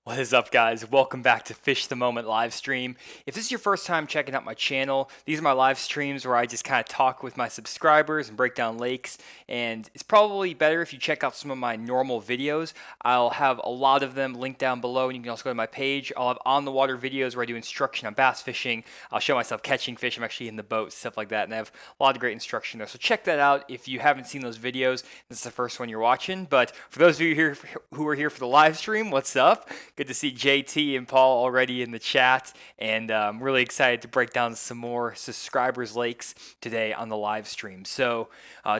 What is up, guys? Welcome back to Fish the Moment live stream. If this is your first time checking out my channel, these are my live streams where I just kind of talk with my subscribers and break down lakes. And it's probably better if you check out some of my normal videos. I'll have a lot of them linked down below, and you can also go to my page. I'll have on the water videos where I do instruction on bass fishing. I'll show myself catching fish. I'm actually in the boat, stuff like that, and I have a lot of great instruction there. So check that out if you haven't seen those videos. This is the first one you're watching. But for those of you here who are here for the live stream, what's up? Good to see JT and Paul already in the chat, and I'm really excited to break down some more subscribers' lakes today on the live stream. So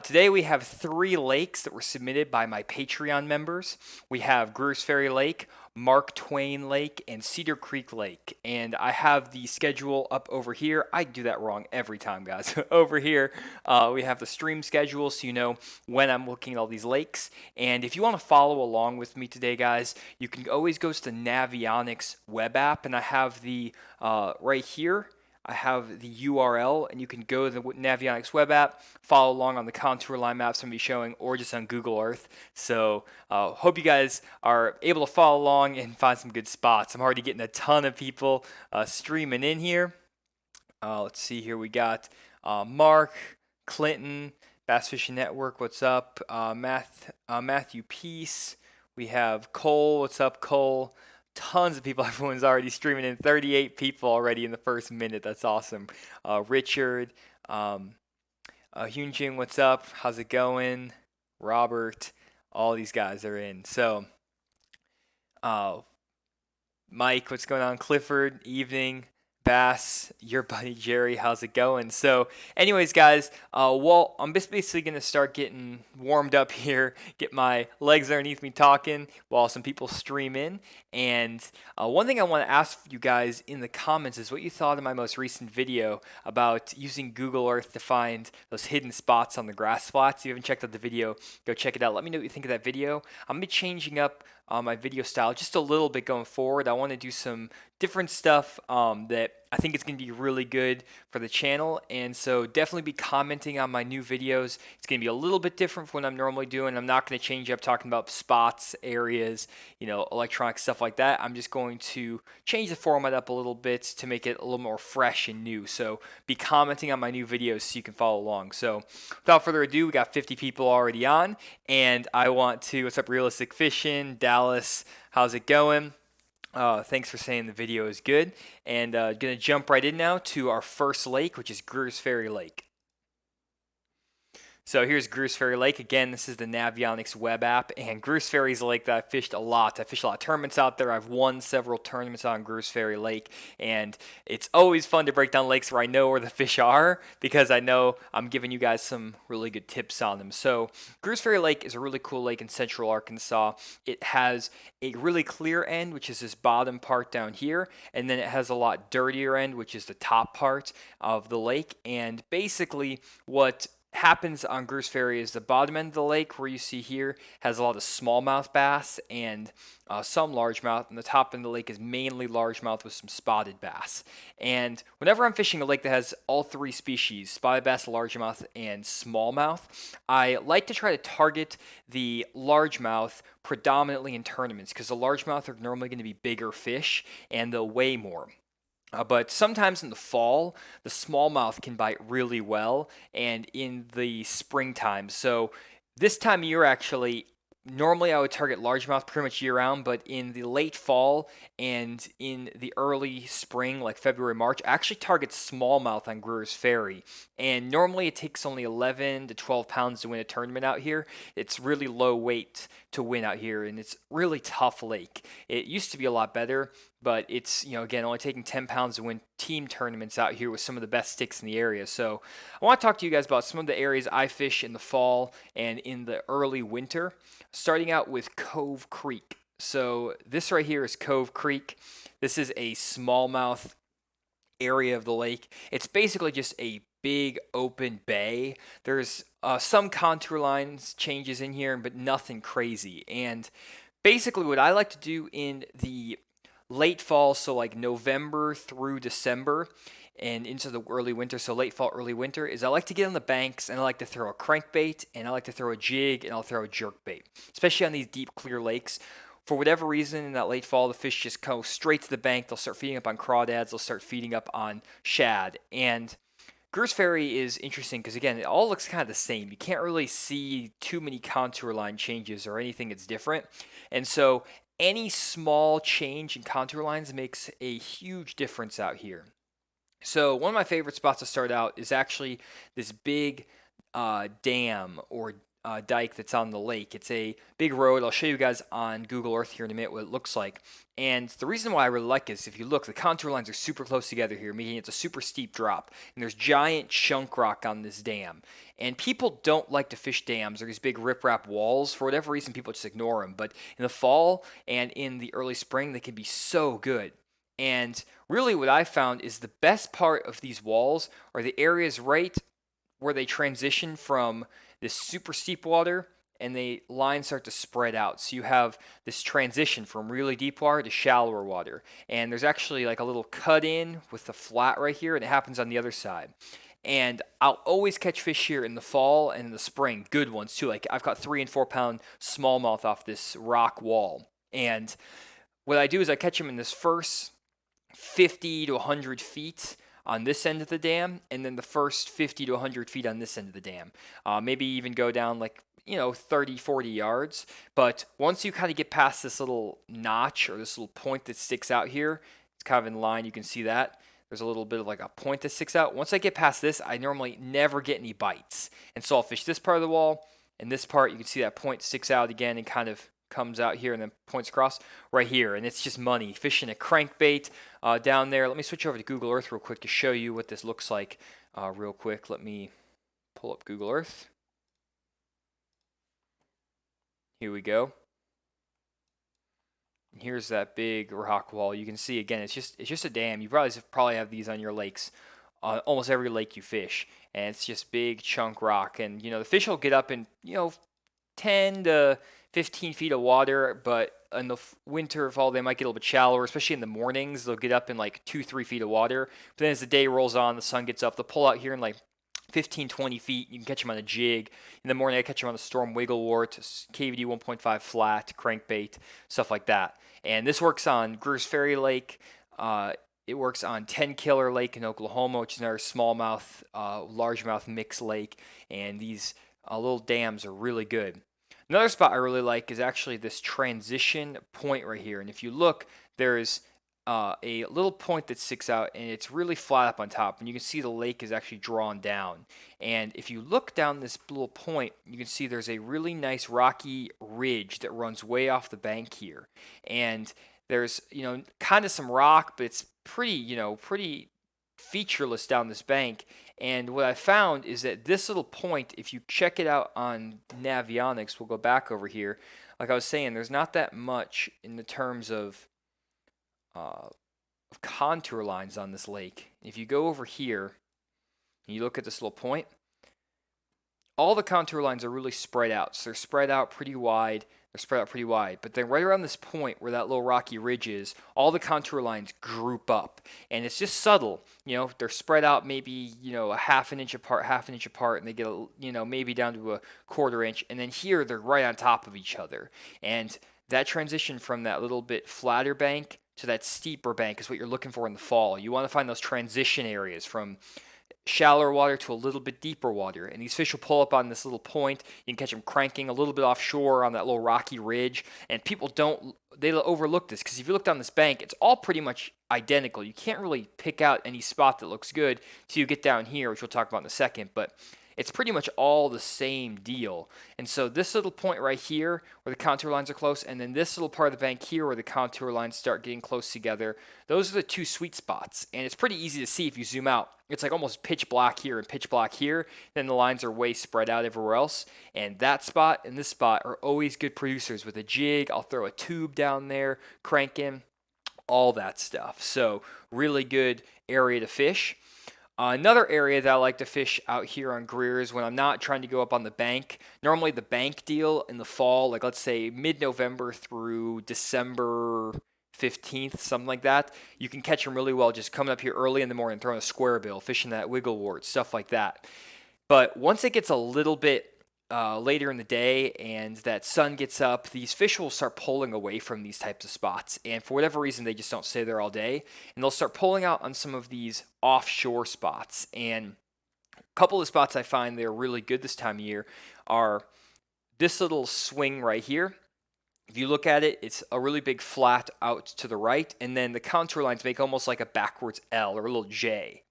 today we have 3 lakes that were submitted by my Patreon members. We have Greers Ferry Lake, Mark Twain Lake, and Cedar Creek Lake. And I have the schedule up over here. I do that wrong every time, guys. Over here, we have the stream schedule so you know when I'm looking at all these lakes. And if you want to follow along with me today, guys, you can always go to the Navionics web app, and I have the right here. I have the URL, and you can go to the Navionics web app, follow along on the contour line maps I'm going to be showing, or just on Google Earth. So hope you guys are able to follow along and find some good spots. I'm already getting a ton of people streaming in here. Let's see here. We got Mark, Clinton, Bass Fishing Network, what's up? Matthew Peace. We have Cole, what's up, Cole? Tons of people. Everyone's already streaming in. 38 people already in the first minute. That's awesome. Richard, Hyunjin, what's up? How's it going? Robert, all these guys are in. So, Mike, what's going on? Clifford, evening. Bass, your buddy Jerry, how's it going? So anyways, guys, well, I'm just basically going to start getting warmed up here, get my legs underneath me talking while some people stream in. And one thing I want to ask you guys in the comments is what you thought of my most recent video about using Google Earth to find those hidden spots on the grass flats. If you haven't checked out the video, go check it out. Let me know what you think of that video. I'm going to be changing up my video style just a little bit going forward. I want to do some different stuff that I think it's going to be really good for the channel, and so definitely be commenting on my new videos. It's going to be a little bit different from what I'm normally doing. I'm not going to change up talking about spots, areas, electronic stuff like that. I'm just going to change the format up a little bit to make it a little more fresh and new. So be commenting on my new videos so you can follow along. So without further ado, we got 50 people already on, and I want to, what's up, Realistic Fishing, Dallas, how's it going? Thanks for saying the video is good. And going to jump right in now to our first lake, which is Greers Ferry Lake. So here's Greers Ferry Lake. Again, this is the Navionics web app, and Greers Ferry is a lake that I fished a lot. I fished a lot of tournaments out there. I've won several tournaments on Greers Ferry Lake, and it's always fun to break down lakes where I know where the fish are because I know I'm giving you guys some really good tips on them. So Greers Ferry Lake is a really cool lake in central Arkansas. It has a really clear end, which is this bottom part down here, and then it has a lot dirtier end, which is the top part of the lake. And basically what happens on Greers Ferry is the bottom end of the lake, where you see here, has a lot of smallmouth bass and some largemouth, and the top end of the lake is mainly largemouth with some spotted bass. And whenever I'm fishing a lake that has all 3 species, spotted bass, largemouth, and smallmouth, I like to try to target the largemouth predominantly in tournaments because the largemouth are normally going to be bigger fish and they'll weigh more. But sometimes in the fall, the smallmouth can bite really well, and in the springtime. So this time of year, actually, normally I would target largemouth pretty much year round, but in the late fall and in the early spring, like February, March, I actually target smallmouth on Greers Ferry. And normally it takes only 11 to 12 pounds to win a tournament out here. It's really low weight to win out here, and it's really tough lake. It used to be a lot better, but it's, again, only taking 10 pounds to win team tournaments out here with some of the best sticks in the area. So I want to talk to you guys about some of the areas I fish in the fall and in the early winter, starting out with Cove Creek. So this right here is Cove Creek. This is a smallmouth area of the lake. It's basically just a big open bay. There's some contour lines changes in here, but nothing crazy. And basically what I like to do in the late fall, so like November through December and into the early winter, so late fall, early winter, is I like to get on the banks and I like to throw a crankbait and I like to throw a jig and I'll throw a jerkbait, especially on these deep clear lakes. for whatever reason in that late fall, the fish just go straight to the bank. They'll start feeding up on crawdads. They'll start feeding up on shad. And Greers Ferry is interesting because, again, it all looks kind of the same. You can't really see too many contour line changes or anything that's different. And so any small change in contour lines makes a huge difference out here. So one of my favorite spots to start out is actually this big dam or dike that's on the lake. It's a big road. I'll show you guys on Google Earth here in a minute what it looks like. And the reason why I really like it is if you look, the contour lines are super close together here, meaning it's a super steep drop. And there's giant chunk rock on this dam. And people don't like to fish dams or these big riprap walls. For whatever reason, people just ignore them. But in the fall and in the early spring, they can be so good. And really what I found is the best part of these walls are the areas right where they transition from this super steep water and the lines start to spread out. So you have this transition from really deep water to shallower water. And there's actually like a little cut in with the flat right here, and it happens on the other side. And I'll always catch fish here in the fall and in the spring, good ones too. Like I've caught 3 and 4 pound smallmouth off this rock wall. And what I do is I catch them in this first 50 to 100 feet on this end of the dam, and then the first 50 to 100 feet on this end of the dam. Maybe even go down like 30, 40 yards. But once you kind of get past this little notch or this little point that sticks out here, it's kind of in line, you can see that. There's a little bit of like a point that sticks out. Once I get past this, I normally never get any bites. And so I'll fish this part of the wall, and this part, you can see that point sticks out again and kind of comes out here and then points across right here, and it's just money. Fishing a crankbait down there. Let me switch over to Google Earth real quick to show you what this looks like real quick. Let me pull up Google Earth. Here we go. And here's that big rock wall. You can see again, it's just a dam. You probably have these on your lakes, almost every lake you fish, and it's just big chunk rock. And the fish will get up in 10 to 15 feet of water, but in the winter, fall, they might get a little bit shallower, especially in the mornings. They'll get up in like 2-3 feet of water. But then as the day rolls on, the sun gets up, they'll pull out here in like 15, 20 feet. You can catch them on a jig. In the morning, I catch them on a storm wigglewort, KVD 1.5 flat, crankbait, stuff like that. And this works on Greers Ferry Lake. It works on 10 Killer Lake in Oklahoma, which is another smallmouth, largemouth mixed lake. And these little dams are really good. Another spot I really like is actually this transition point right here. And if you look, there's a little point that sticks out, and it's really flat up on top. And you can see the lake is actually drawn down. And if you look down this little point, you can see there's a really nice rocky ridge that runs way off the bank here. And there's, kind of some rock, but it's pretty featureless down this bank. And what I found is that this little point, if you check it out on Navionics, we'll go back over here. Like I was saying, there's not that much in the terms of contour lines on this lake. If you go over here and you look at this little point, all the contour lines are really spread out. So they're spread out pretty wide. But then right around this point where that little rocky ridge is, all the contour lines group up. And it's just subtle. They're spread out maybe, a half an inch apart, and they get, maybe down to a quarter inch. And then here they're right on top of each other. And that transition from that little bit flatter bank to that steeper bank is what you're looking for in the fall. You want to find those transition areas from shallower water to a little bit deeper water, and these fish will pull up on this little point. You can catch them cranking a little bit offshore on that little rocky ridge, and people they overlook this because if you look down this bank, it's all pretty much identical. You can't really pick out any spot that looks good till you get down here, which we'll talk about in a second, but it's pretty much all the same deal. And so this little point right here where the contour lines are close, and then this little part of the bank here where the contour lines start getting close together, those are the two sweet spots. And it's pretty easy to see if you zoom out. It's like almost pitch black here and pitch black here. Then the lines are way spread out everywhere else. And that spot and this spot are always good producers. With a jig, I'll throw a tube down there, cranking, all that stuff. So really good area to fish. Another area that I like to fish out here on Greers when I'm not trying to go up on the bank. Normally the bank deal in the fall, like let's say mid-November through December 15th, something like that, you can catch them really well just coming up here early in the morning, throwing a square bill, fishing that wigglewort, stuff like that. But once it gets a little bit later in the day and that sun gets up, these fish will start pulling away from these types of spots. And for whatever reason, they just don't stay there all day. And they'll start pulling out on some of these offshore spots. And a couple of spots I find they're really good this time of year are this little swing right here. If you look at it, it's a really big flat out to the right, and then the contour lines make almost like a backwards L or a little J.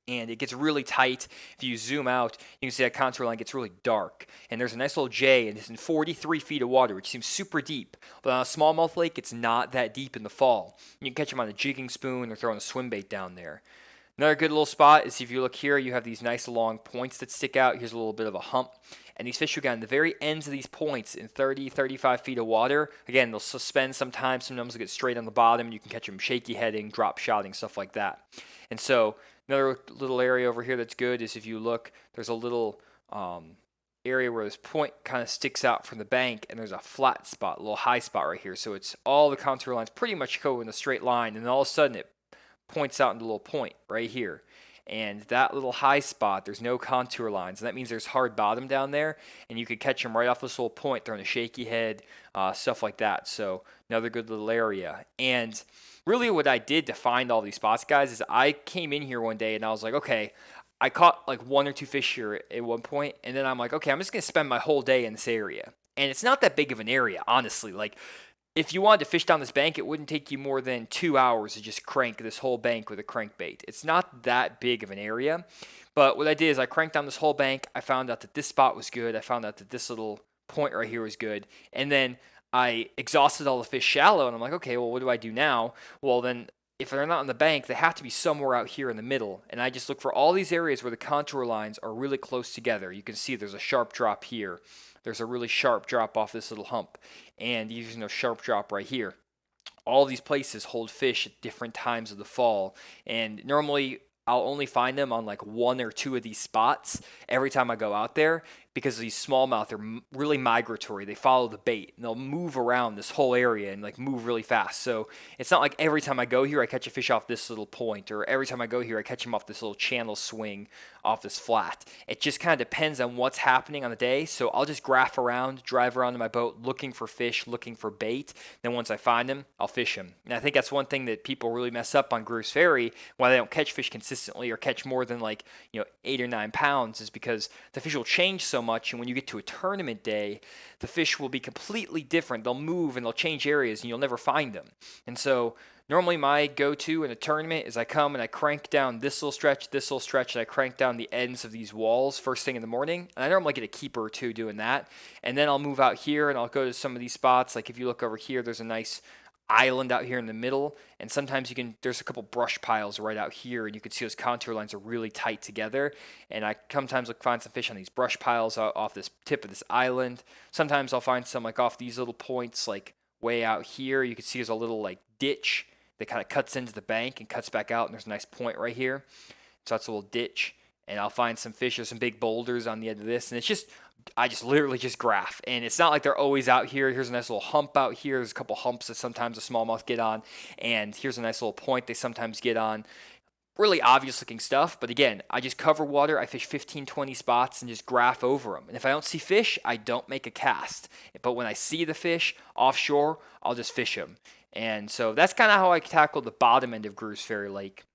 And it gets really tight. If you zoom out, you can see that contour line gets really dark. And there's a nice little J, and it's in 43 feet of water, which seems super deep. But on a smallmouth lake, it's not that deep in the fall. You can catch them on a jigging spoon or throwing a swim bait down there. Another good little spot is if you look here, you have these nice long points that stick out. Here's a little bit of a hump. And these fish will get on the very ends of these points in 30, 35 feet of water. Again, they'll suspend sometimes. Sometimes they'll get straight on the bottom. And you can catch them shaky heading, drop shotting, stuff like that. And so another little area over here that's good is if you look, there's a little area where this point kind of sticks out from the bank, and there's a flat spot, a little high spot right here. So it's all the contour lines pretty much go in a straight line, and then all of a sudden it points out into a little point right here. And that little high spot, there's no contour lines, and that means there's hard bottom down there, and you could catch them right off this little point, throwing a shaky head, stuff like that. So another good little area. And really what I did to find all these spots, guys, is I came in here one day and I was like, okay, I caught like 1 or 2 fish here at one point, and then I'm like, okay, I'm just going to spend my whole day in this area. And it's not that big of an area, honestly. Like, if you wanted to fish down this bank, it wouldn't take you more than 2 hours to just crank this whole bank with a crankbait. It's not that big of an area. But what I did is I cranked down this whole bank. I found out that this spot was good. I found out that this little point right here was good. And then I exhausted all the fish shallow, and I'm like, okay, well, what do I do now? Well, then if they're not on the bank, they have to be somewhere out here in the middle. And I just look for all these areas where the contour lines are really close together. You can see there's a sharp drop here. There's a really sharp drop off this little hump. And using a sharp drop right here. All these places hold fish at different times of the fall. And normally I'll only find them on like 1 or 2 of these spots every time I go out there, because these smallmouth are really migratory. They follow the bait, and they'll move around this whole area and like move really fast. So it's not like every time I go here I catch a fish off this little point, or every time I go here I catch them off this little channel swing off this flat. It just kind of depends on what's happening on the day. So I'll just graph around, drive around in my boat looking for fish, looking for bait. Then once I find them, I'll fish them. And I think that's one thing that people really mess up on Greers Ferry, why they don't catch fish consistently or catch more than 8 or 9 pounds, is because the fish will change so much, and when you get to a tournament day, the fish will be completely different. They'll move and they'll change areas, and you'll never find them. And so normally my go-to in a tournament is I come and I crank down this little stretch, and I crank down the ends of these walls first thing in the morning. And I normally get a keeper or two doing that. And then I'll move out here and I'll go to some of these spots. Like if you look over here, there's a nice island out here in the middle, and sometimes there's a couple brush piles right out here, and you can see those contour lines are really tight together. And I sometimes find some fish on these brush piles off this tip of this island. Sometimes I'll find some like off these little points, like way out here. You can see there's a little like ditch that kind of cuts into the bank and cuts back out, and there's a nice point right here. So that's a little ditch, and I'll find some fish. There's some big boulders on the end of this, and I just literally just graph. And it's not like they're always out here. Here's a nice little hump out here. There's a couple humps that sometimes a smallmouth get on, and here's a nice little point they sometimes get on. Really obvious looking stuff, but again, I just cover water. I fish 15, 20 spots and just graph over them. And if I don't see fish, I don't make a cast. But when I see the fish offshore, I'll just fish them. And so that's kind of how I tackle the bottom end of Greers Ferry Lake.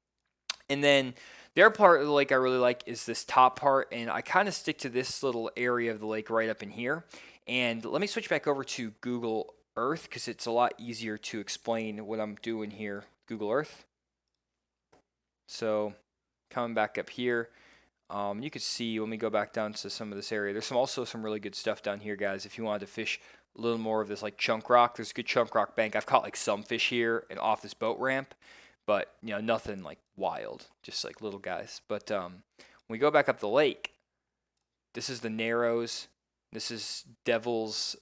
And then the other part of the lake I really like is this top part, and I kind of stick to this little area of the lake right up in here. And let me switch back over to Google Earth, because it's a lot easier to explain what I'm doing here. Google Earth. So coming back up here, you can see when we go back down to some of this area, there's also some really good stuff down here, guys. If you wanted to fish a little more of this like chunk rock, there's a good chunk rock bank. I've caught like some fish here and off this boat ramp, but nothing like wild, just like little guys. But when we go back up the lake, this is the Narrows. This is Devil's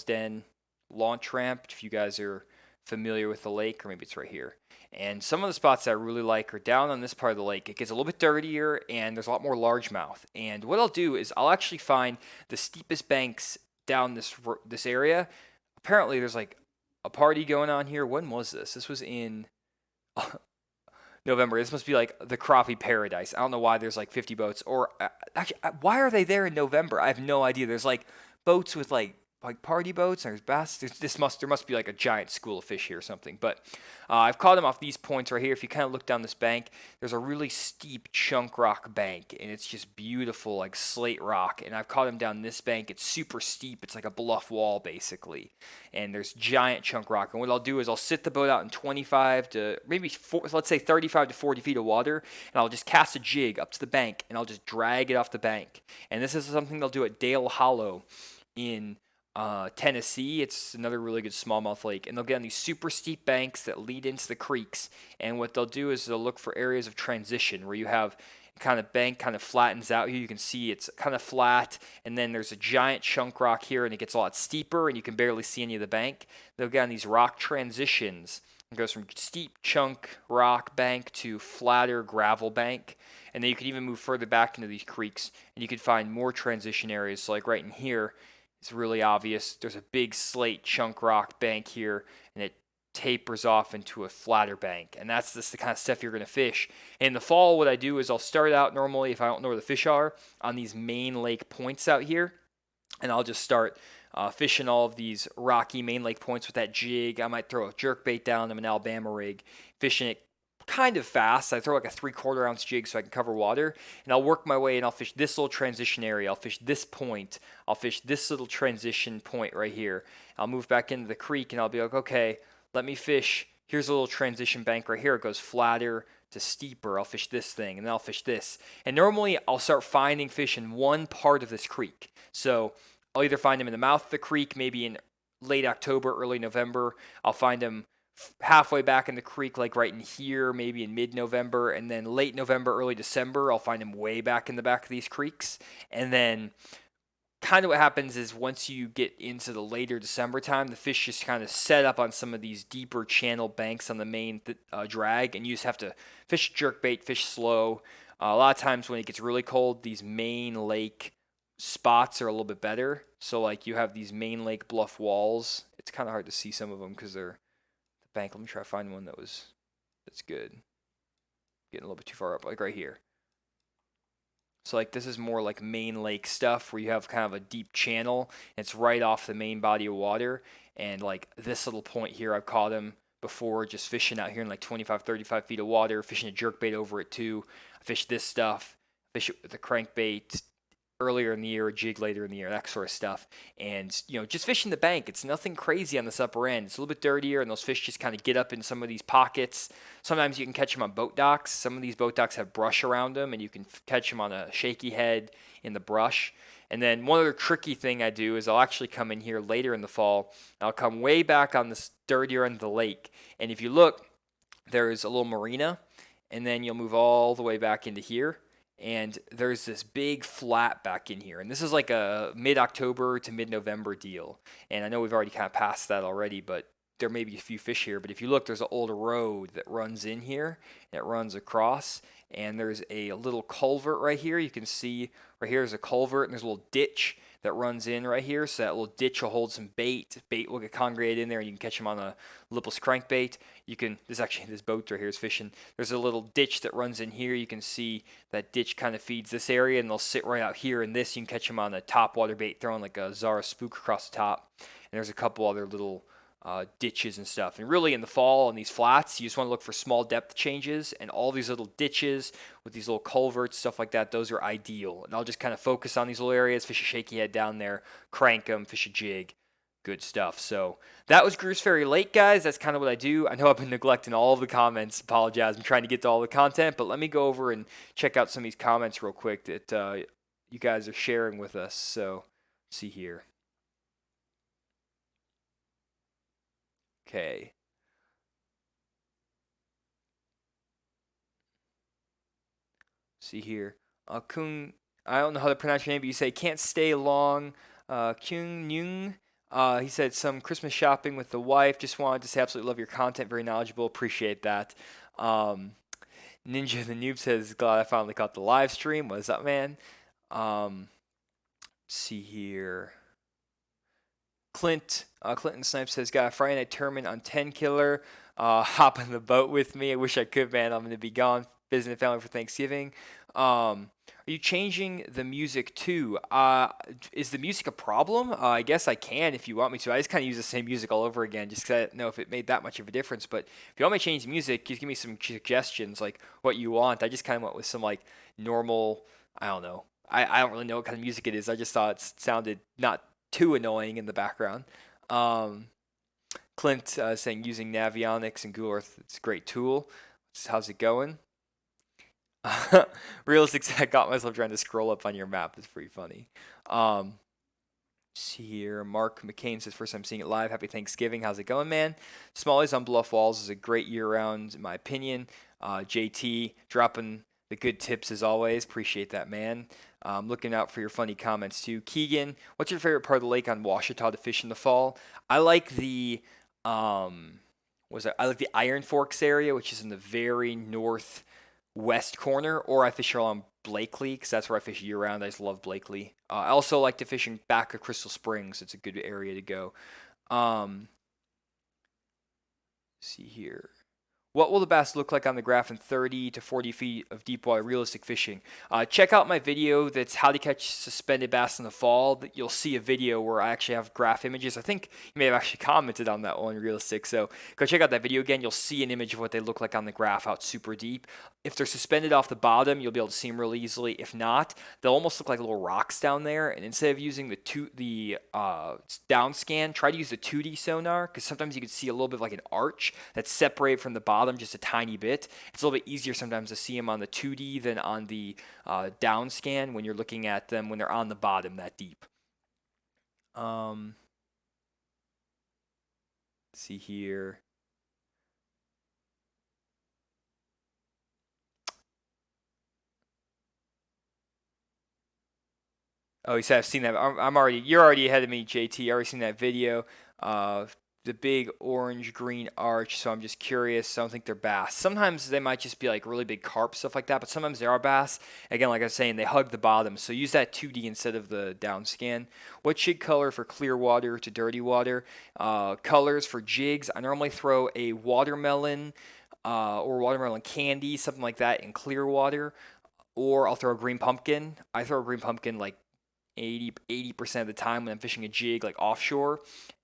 Den launch ramp, if you guys are familiar with the lake, or maybe it's right here. And some of the spots that I really like are down on this part of the lake. It gets a little bit dirtier, and there's a lot more largemouth. And what I'll do is I'll actually find the steepest banks down this area. Apparently there's like a party going on here. When was this? This was in November. This must be like the crappie paradise. I don't know why there's like 50 boats. Or actually, why are they there in November? I have no idea. There's like boats with like party boats, and there's bass. There must be like a giant school of fish here or something. But I've caught them off these points right here. If you kind of look down this bank, there's a really steep chunk rock bank, and it's just beautiful, like slate rock. And I've caught them down this bank. It's super steep. It's like a bluff wall basically, and there's giant chunk rock. And what I'll do is I'll sit the boat out in 25 to maybe let's say 35 to 40 feet of water, and I'll just cast a jig up to the bank, and I'll just drag it off the bank. And this is something they'll do at Dale Hollow in Tennessee. It's another really good smallmouth lake, and they'll get on these super steep banks that lead into the creeks. And what they'll do is they'll look for areas of transition where you have kind of bank kind of flattens out here. You can see it's kind of flat, and then there's a giant chunk rock here, and it gets a lot steeper, and you can barely see any of the bank. They'll get on these rock transitions. It goes from steep chunk rock bank to flatter gravel bank, and then you can even move further back into these creeks, and you can find more transition areas. So like right in here, it's really obvious. There's a big slate chunk rock bank here, and it tapers off into a flatter bank. And that's just the kind of stuff you're going to fish. In the fall, what I do is I'll start out normally, if I don't know where the fish are, on these main lake points out here. And I'll just start fishing all of these rocky main lake points with that jig. I might throw a jerk bait down to an Alabama rig, fishing it kind of fast. I throw like a 3/4 ounce jig so I can cover water, and I'll work my way, and I'll fish this little transition area. I'll fish this point. I'll fish this little transition point right here. I'll move back into the creek, and I'll be like, okay, let me fish. Here's a little transition bank right here. It goes flatter to steeper. I'll fish this thing, and then I'll fish this. And normally I'll start finding fish in one part of this creek. So I'll either find them in the mouth of the creek, maybe in late October, early November. I'll find them halfway back in the creek, like right in here, maybe in mid-November, and then late November, early December, I'll find them way back in the back of these creeks. And then kind of what happens is once you get into the later December time, the fish just kind of set up on some of these deeper channel banks on the main drag, and you just have to fish jerkbait, fish slow. A lot of times when it gets really cold, these main lake spots are a little bit better. So like you have these main lake bluff walls. It's kind of hard to see some of them because they're bank. Let me try to find one that's good. Getting a little bit too far up, like right here. So like this is more like main lake stuff where you have kind of a deep channel. And it's right off the main body of water. And like this little point here, I've caught them before just fishing out here in like 25, 35 feet of water, fishing a jerkbait over it too. I fish this stuff, fish it with a crankbait earlier in the year, a jig later in the year, that sort of stuff. And, just fishing the bank, it's nothing crazy on this upper end. It's a little bit dirtier, and those fish just kind of get up in some of these pockets. Sometimes you can catch them on boat docks. Some of these boat docks have brush around them, and you can catch them on a shaky head in the brush. And then one other tricky thing I do is I'll actually come in here later in the fall. I'll come way back on this dirtier end of the lake. And if you look, there's a little marina, and then you'll move all the way back into here. And there's this big flat back in here. And this is like a mid-October to mid-November deal. And I know we've already kind of passed that already, but there may be a few fish here. But if you look, there's an old road that runs in here. And it runs across. And there's a little culvert right here. You can see right here is a culvert. And there's a little ditch that runs in right here. So that little ditch will hold some bait. Bait will get congregated in there, and you can catch them on a lipless crankbait. This boat right here is fishing. There's a little ditch that runs in here. You can see that ditch kind of feeds this area, and they'll sit right out here in this. You can catch them on a top water bait, throwing like a Zara spook across the top. And there's a couple other little ditches and stuff. And really in the fall on these flats, you just want to look for small depth changes, and all these little ditches with these little culverts, stuff like that, those are ideal. And I'll just kind of focus on these little areas, fish a shaky head down there, crank them, fish a jig. Good stuff. So that was Greers Ferry Lake, guys. That's kind of what I do. I know I've been neglecting all of the comments. Apologize. I'm trying to get to all the content, but let me go over and check out some of these comments real quick that you guys are sharing with us. So let's see here. Okay. See here. Kung, I don't know how to pronounce your name, but you say can't stay long. Kyung Nyung. He said some Christmas shopping with the wife. Just wanted to say absolutely love your content. Very knowledgeable. Appreciate that. Ninja the Noob says glad I finally caught the live stream. What's up, man? Let's see here. Clinton Snipe says got a Friday night tournament on 10 killer. hop on the boat with me. I wish I could, man. I'm going to be gone visiting family for Thanksgiving. Are you changing the music too? Is the music a problem? I guess I can if you want me to. I just kind of use the same music all over again just because I don't know if it made that much of a difference. But if you want me to change the music, just give me some suggestions, like what you want. I just kind of went with some like normal, I don't know. I don't really know what kind of music it is. I just thought it sounded not too annoying in the background. Um, Clint saying using Navionics and Google Earth, it's a great tool. How's it going? Realistic, I got myself trying to scroll up on your map. It's pretty funny. Um, see here. Mark McCain says, first time seeing it live. Happy Thanksgiving. How's it going, man? Smallies on Bluff Walls is a great year round, in my opinion. JT dropping the good tips as always. Appreciate that, man. Looking out for your funny comments too. Keegan, what's your favorite part of the lake on Washita to fish in the fall? I like the I like the Iron Forks area, which is in the very northwest corner, or I fish along Blakely because that's where I fish year round. I just love Blakely. I also like to fish in back of Crystal Springs. It's a good area to go. Um, see here. What will the bass look like on the graph in 30 to 40 feet of deep water realistic fishing? Check out my video that's how to catch suspended bass in the fall. You'll see a video where I actually have graph images. I think you may have actually commented on that one, realistic. So go check out that video again. You'll see an image of what they look like on the graph out super deep. If they're suspended off the bottom, you'll be able to see them really easily. If not, they'll almost look like little rocks down there. And instead of using the down scan, try to use the 2D sonar because sometimes you can see a little bit like an arch that's separated from the bottom just a tiny bit. It's a little bit easier sometimes to see them on the 2D than on the down scan when you're looking at them when they're on the bottom that deep. Let's see here. Oh, he said I've seen that. You're already ahead of me, JT. I already seen that video. Uh, the big orange green arch. So I'm just curious. I don't think they're bass. Sometimes they might just be like really big carp stuff like that, but sometimes they are bass. Again, like I was saying, they hug the bottom. So use that 2D instead of the down scan. What jig color for clear water to dirty water? Colors for jigs. I normally throw a watermelon or watermelon candy, something like that, in clear water. Or I'll throw a green pumpkin. I throw a green pumpkin like 80% of the time when I'm fishing a jig like offshore.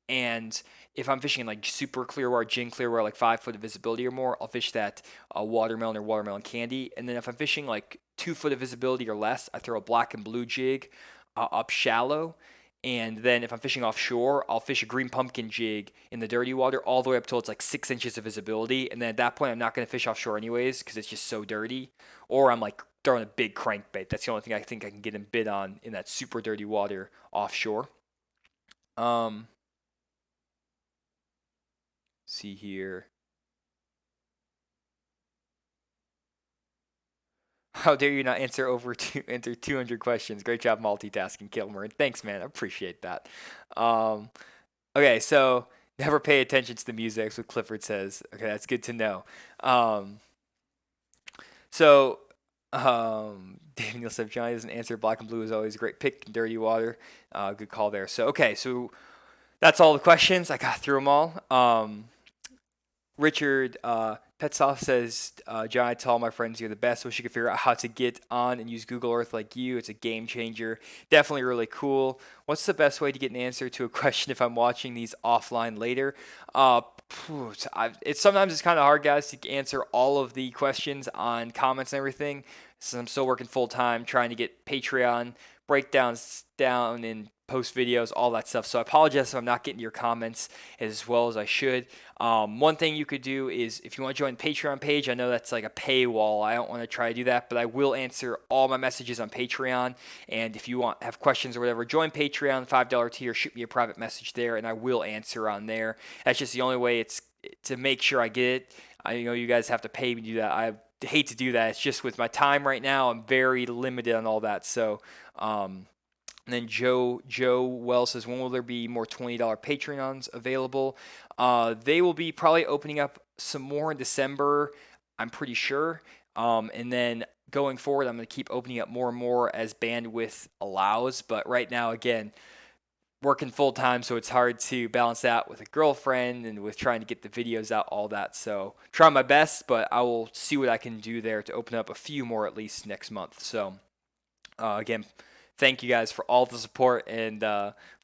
And if I'm fishing in like super clear water, jig clear water, like 5 foot of visibility or more, I'll fish that watermelon or watermelon candy. And then if I'm fishing like 2 foot of visibility or less, I throw a black and blue jig up shallow. And then if I'm fishing offshore, I'll fish a green pumpkin jig in the dirty water all the way up till it's like 6 inches of visibility. And then at that point, I'm not going to fish offshore anyways because it's just so dirty. Or I'm like throwing a big crankbait. That's the only thing I think I can get him bit on in that super dirty water offshore. See here. How dare you not answer 200 questions? Great job multitasking, Kilmer. And thanks, man. I appreciate that. Um, okay, so never pay attention to the music. That's what Clifford says. Okay, that's good to know. Um, so Daniel said Johnny doesn't answer. Black and blue is always a great pick. Dirty water, good call there. So okay, so that's all the questions. I got through them all. Richard Petsoff says, John, I tell all my friends you're the best. Wish you could figure out how to get on and use Google Earth like you. It's a game changer. Definitely really cool. What's the best way to get an answer to a question if I'm watching these offline later? Sometimes it's kind of hard, guys, to answer all of the questions on comments and everything. Since I'm still working full time, trying to get Patreon breakdowns down and post videos, all that stuff. So I apologize if I'm not getting to your comments as well as I should. One thing you could do is if you want to join the Patreon page, I know that's like a paywall. I don't want to try to do that, but I will answer all my messages on Patreon. And if you have questions or whatever, join Patreon, $5 tier, shoot me a private message there, and I will answer on there. That's just the only way it's to make sure I get it. I know you guys have to pay me to do that. I hate to do that. It's just with my time right now, I'm very limited on all that. So, and then Joe Wells says, when will there be more $20 Patreons available? They will be probably opening up some more in December, I'm pretty sure. And then going forward, I'm going to keep opening up more and more as bandwidth allows. But right now, again, working full time, so it's hard to balance that with a girlfriend and with trying to get the videos out, all that. So try my best, but I will see what I can do there to open up a few more at least next month. So again, thank you guys for all the support and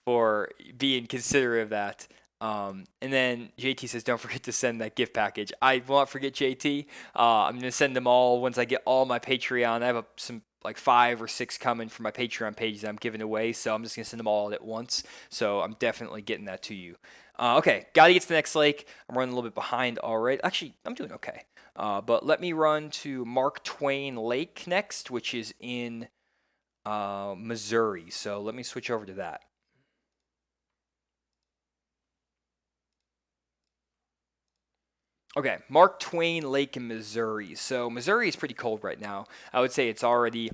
for being considerate of that. And then JT says, don't forget to send that gift package. I won't forget, JT. I'm going to send them all once I get all my Patreon. I have some like 5 or 6 coming from my Patreon page that I'm giving away. So I'm just going to send them all at once. So I'm definitely getting that to you. Okay, got to get to the next lake. I'm running a little bit behind already. Actually, I'm doing okay. But let me run to Mark Twain Lake next, which is in Missouri. So let me switch over to that. Okay, Mark Twain Lake in Missouri. So Missouri is pretty cold right now. I would say it's already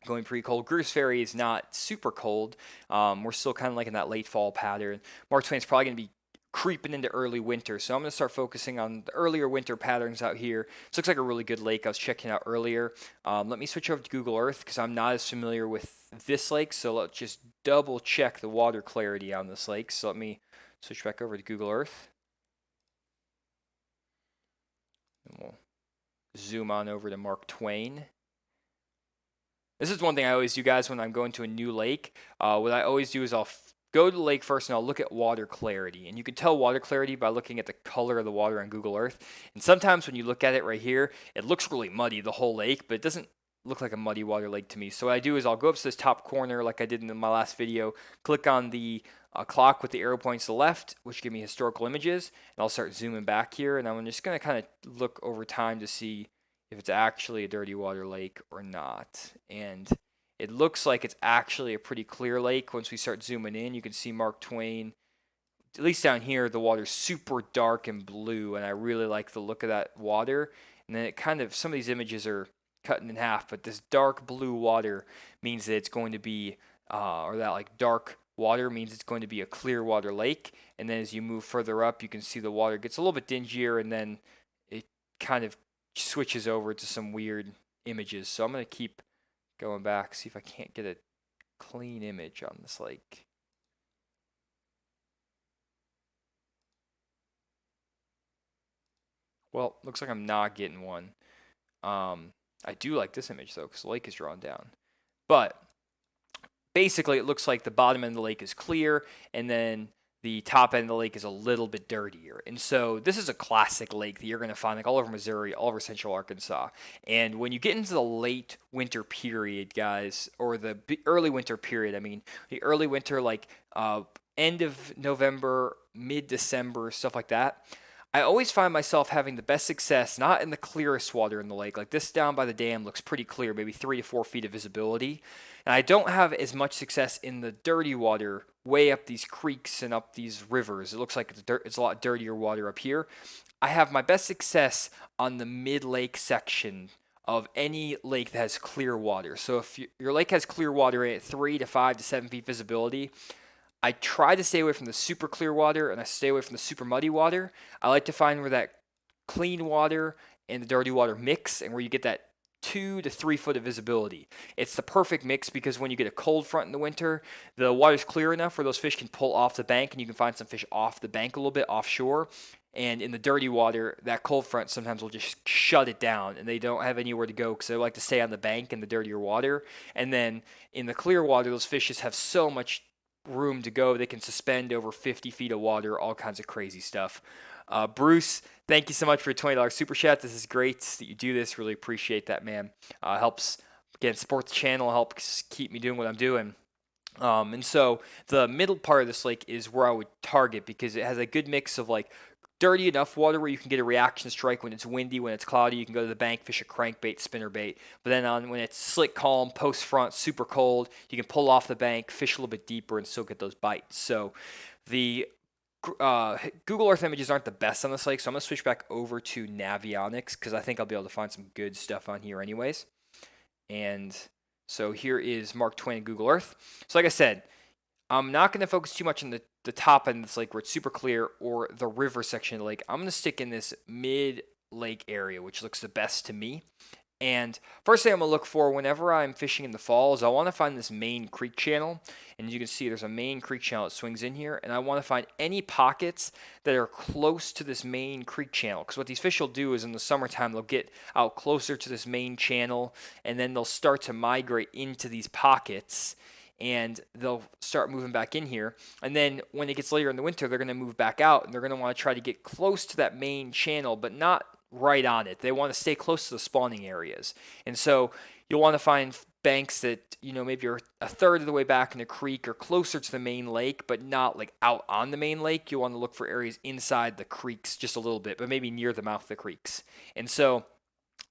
going pretty cold. Greers Ferry is not super cold. We're still kind of like in that late fall pattern. Mark Twain's probably going to be creeping into early winter. So I'm going to start focusing on the earlier winter patterns out here. This looks like a really good lake I was checking out earlier. Let me switch over to Google Earth because I'm not as familiar with this lake. So let's just double check the water clarity on this lake. So let me switch back over to Google Earth. And we'll zoom on over to Mark Twain. This is one thing I always do, guys, when I'm going to a new lake. What I always do is I'll go to the lake first and I'll look at water clarity. And you can tell water clarity by looking at the color of the water on Google Earth. And sometimes when you look at it right here, it looks really muddy, the whole lake, but it doesn't look like a muddy water lake to me. So what I do is I'll go up to this top corner like I did in my last video, click on the clock with the arrow points to the left, which give me historical images, and I'll start zooming back here. And I'm just going to kind of look over time to see if it's actually a dirty water lake or not. And it looks like it's actually a pretty clear lake. Once we start zooming in, you can see Mark Twain. At least down here, the water's super dark and blue, and I really like the look of that water. And then it kind of, some of these images are cutting in half, but this dark blue water means that it's going to be, or that like dark water means it's going to be a clear water lake. And then as you move further up, you can see the water gets a little bit dingier, and then it kind of switches over to some weird images. So I'm going to keep going back, see if I can't get a clean image on this lake. Well, looks like I'm not getting one. I do like this image though, because the lake is drawn down. But basically, it looks like the bottom end of the lake is clear, and then the top end of the lake is a little bit dirtier. And so this is a classic lake that you're going to find like all over Missouri, all over central Arkansas. And when you get into the late winter period, guys, or the early winter period, I mean, the early winter, like end of November, mid-December, stuff like that, I always find myself having the best success not in the clearest water in the lake. Like this down by the dam looks pretty clear, maybe 3 to 4 feet of visibility. And I don't have as much success in the dirty water way up these creeks and up these rivers. It looks like it's a lot dirtier water up here. I have my best success on the mid-lake section of any lake that has clear water. So if your lake has clear water at 3 to 5 to 7 feet visibility, I try to stay away from the super clear water and I stay away from the super muddy water. I like to find where that clean water and the dirty water mix and where you get that 2 to 3 foot of visibility. It's the perfect mix because when you get a cold front in the winter, the water's clear enough where those fish can pull off the bank and you can find some fish off the bank a little bit offshore. And in the dirty water, that cold front sometimes will just shut it down and they don't have anywhere to go because they like to stay on the bank in the dirtier water. And then in the clear water, those fish just have so much room to go. They can suspend over 50 feet of water, all kinds of crazy stuff. Bruce, thank you so much for a $20 super chat. This is great that you do this. Really appreciate that, man. Helps, again, support the channel, helps keep me doing what I'm doing. And so the middle part of this lake is where I would target because it has a good mix of like dirty enough water where you can get a reaction strike when it's windy, when it's cloudy. You can go to the bank, fish a crankbait, spinnerbait. But then when it's slick, calm, post front, super cold, you can pull off the bank, fish a little bit deeper, and still get those bites. So the Google Earth images aren't the best on this lake, so I'm going to switch back over to Navionics because I think I'll be able to find some good stuff on here anyways. And so here is Mark Twain and Google Earth. So like I said, I'm not going to focus too much on the top end of this lake where it's super clear or the river section of the lake. I'm going to stick in this mid-lake area, which looks the best to me. And first thing I'm going to look for whenever I'm fishing in the fall is I want to find this main creek channel. And you can see there's a main creek channel that swings in here. And I want to find any pockets that are close to this main creek channel. Because what these fish will do is in the summertime, they'll get out closer to this main channel. And then they'll start to migrate into these pockets. And they'll start moving back in here. And then when it gets later in the winter, they're going to move back out. And they're going to want to try to get close to that main channel, but not right on it. They want to stay close to the spawning areas. And so you'll want to find banks that, maybe are a third of the way back in the creek or closer to the main lake, but not like out on the main lake. You want to look for areas inside the creeks just a little bit, but maybe near the mouth of the creeks. And so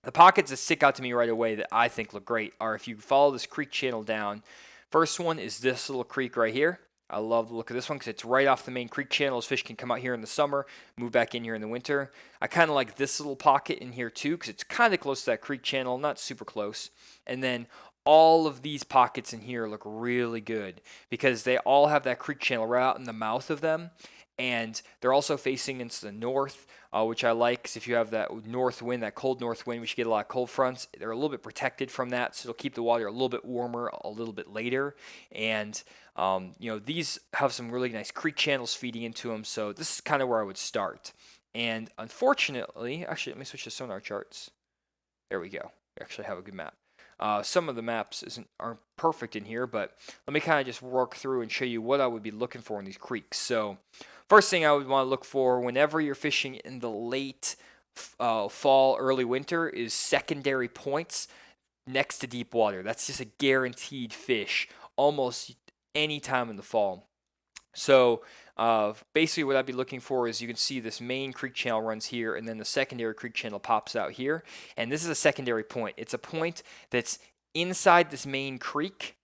the pockets that stick out to me right away that I think look great are if you follow this creek channel down. First one is this little creek right here. I love the look of this one because it's right off the main creek channel. Those fish can come out here in the summer, move back in here in the winter. I kind of like this little pocket in here too because it's kind of close to that creek channel, not super close. And then all of these pockets in here look really good because they all have that creek channel right out in the mouth of them. And they're also facing into the north, which I like because if you have that north wind, that cold north wind, we should get a lot of cold fronts. They're a little bit protected from that, so it'll keep the water a little bit warmer a little bit later. And, these have some really nice creek channels feeding into them, so this is kind of where I would start. And unfortunately, actually, let me switch to sonar charts. There we go. We actually have a good map. Some of the maps aren't perfect in here, but let me kind of just work through and show you what I would be looking for in these creeks. So first thing I would want to look for whenever you're fishing in the late fall, early winter is secondary points next to deep water. That's just a guaranteed fish almost any time in the fall. So basically what I'd be looking for is you can see this main creek channel runs here and then the secondary creek channel pops out here. And this is a secondary point. It's a point that's inside this main creek,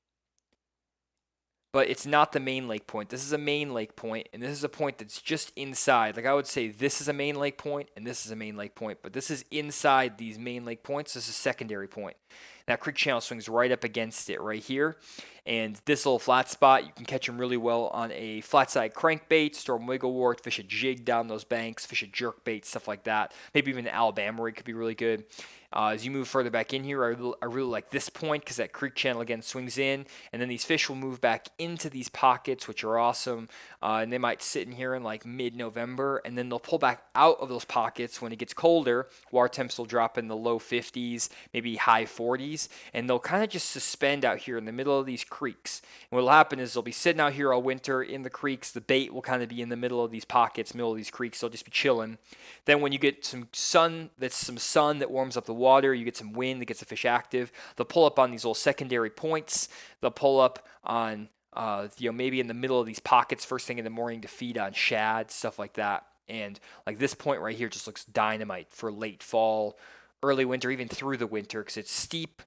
but it's not the main lake point. This is a main lake point, and this is a point that's just inside. Like I would say this is a main lake point, and this is a main lake point, but this is inside these main lake points. This is a secondary point. That creek channel swings right up against it right here. And this little flat spot, you can catch them really well on a flat side crankbait, storm wigglewort, fish a jig down those banks, fish a jerkbait, stuff like that. Maybe even an Alabama rig could be really good. As you move further back in here, I really like this point because that creek channel again swings in, and then these fish will move back into these pockets, which are awesome. And they might sit in here in like mid-November, and then they'll pull back out of those pockets when it gets colder. Water temps will drop in the low 50s, maybe high 40s, and they'll kind of just suspend out here in the middle of these creeks. And what will happen is they'll be sitting out here all winter in the creeks. The bait will kind of be in the middle of these pockets, middle of these creeks. They'll just be chilling. Then when you get some sun that warms up the water, you get some wind that gets the fish active. They'll pull up on these little secondary points. They'll pull up on maybe in the middle of these pockets first thing in the morning to feed on shad, stuff like that. And like this point right here just looks dynamite for late fall, early winter, even through the winter because it's steep,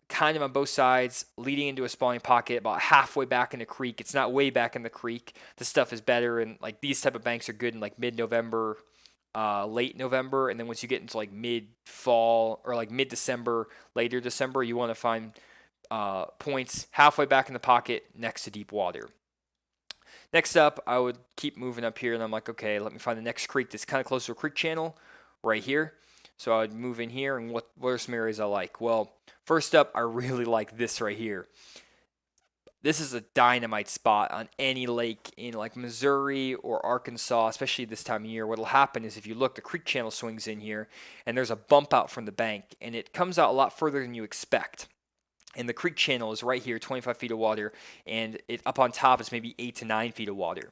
kind of on both sides, leading into a spawning pocket about halfway back in the creek. It's not way back in the creek. This stuff is better, and like these type of banks are good in like mid-November, late November, and then once you get into like mid-fall or like mid-December, later December, you want to find points halfway back in the pocket next to deep water. Next up, I would keep moving up here, and I'm like, okay, let me find the next creek that's kind of close to a creek channel right here. So I would move in here, and what are some areas I like? Well, first up, I really like this right here. This is a dynamite spot on any lake in like Missouri or Arkansas, especially this time of year. What'll happen is if you look, the creek channel swings in here, and there's a bump out from the bank, and it comes out a lot further than you expect. And the creek channel is right here, 25 feet of water, and it up on top is maybe 8 to 9 feet of water.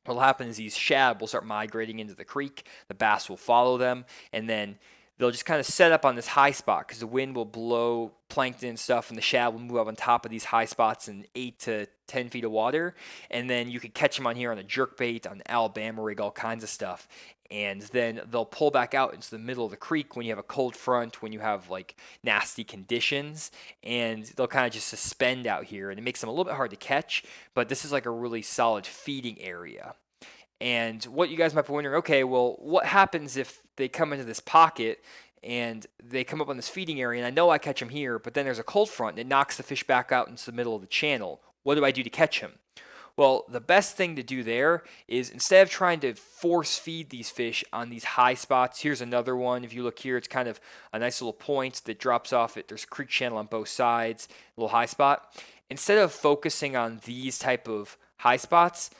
What'll happen is these shad will start migrating into the creek. The bass will follow them, and then they'll just kind of set up on this high spot because the wind will blow plankton and stuff, and the shad will move up on top of these high spots in 8 to 10 feet of water. And then you could catch them on here on a jerkbait, on the Alabama rig, all kinds of stuff. And then they'll pull back out into the middle of the creek when you have a cold front, when you have like nasty conditions, and they'll kind of just suspend out here. And it makes them a little bit hard to catch, but this is like a really solid feeding area. And what you guys might be wondering, okay, well, what happens if they come into this pocket and they come up on this feeding area, and I know I catch them here, but then there's a cold front and it knocks the fish back out into the middle of the channel. What do I do to catch him? Well, the best thing to do there is instead of trying to force feed these fish on these high spots, here's another one. If you look here, it's kind of a nice little point that drops off it. There's a creek channel on both sides, a little high spot. Instead of focusing on these type of high spots,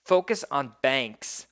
focus on banks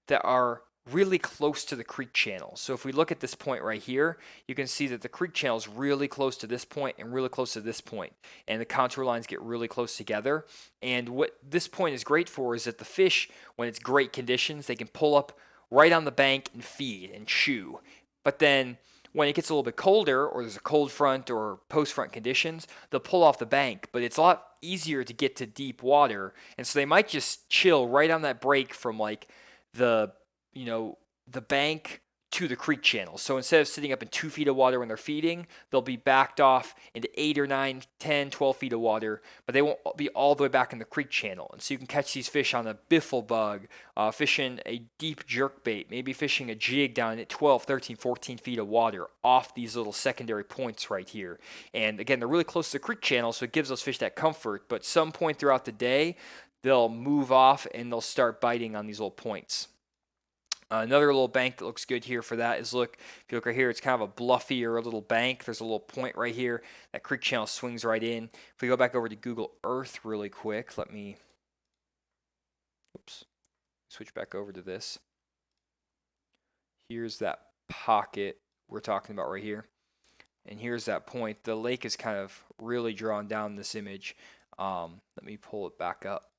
that are really close to the creek channel. So if we look at this point right here, you can see that the creek channel is really close to this point and really close to this point, and the contour lines get really close together. And what this point is great for is that the fish, when it's great conditions, they can pull up right on the bank and feed and chew. But then when it gets a little bit colder, or there's a cold front or post front conditions, they'll pull off the bank, but it's a lot easier to get to deep water, and so they might just chill right on that break from like the the bank to the creek channel. So instead of sitting up in 2 feet of water when they're feeding, they'll be backed off into 8 or 9, 10, 12 feet of water, but they won't be all the way back in the creek channel. And so you can catch these fish on a biffle bug, fishing a deep jerk bait, maybe fishing a jig down at 12, 13, 14 feet of water off these little secondary points right here. And again, they're really close to the creek channel, so it gives those fish that comfort, but some point throughout the day, they'll move off and they'll start biting on these little points. Another little bank that looks good here for that is, look, if you look right here, it's kind of a bluffier little bank. There's a little point right here. That creek channel swings right in. If we go back over to Google Earth really quick, let me switch back over to this. Here's that pocket we're talking about right here. And here's that point. The lake is kind of really drawn down in this image. Let me pull it back up.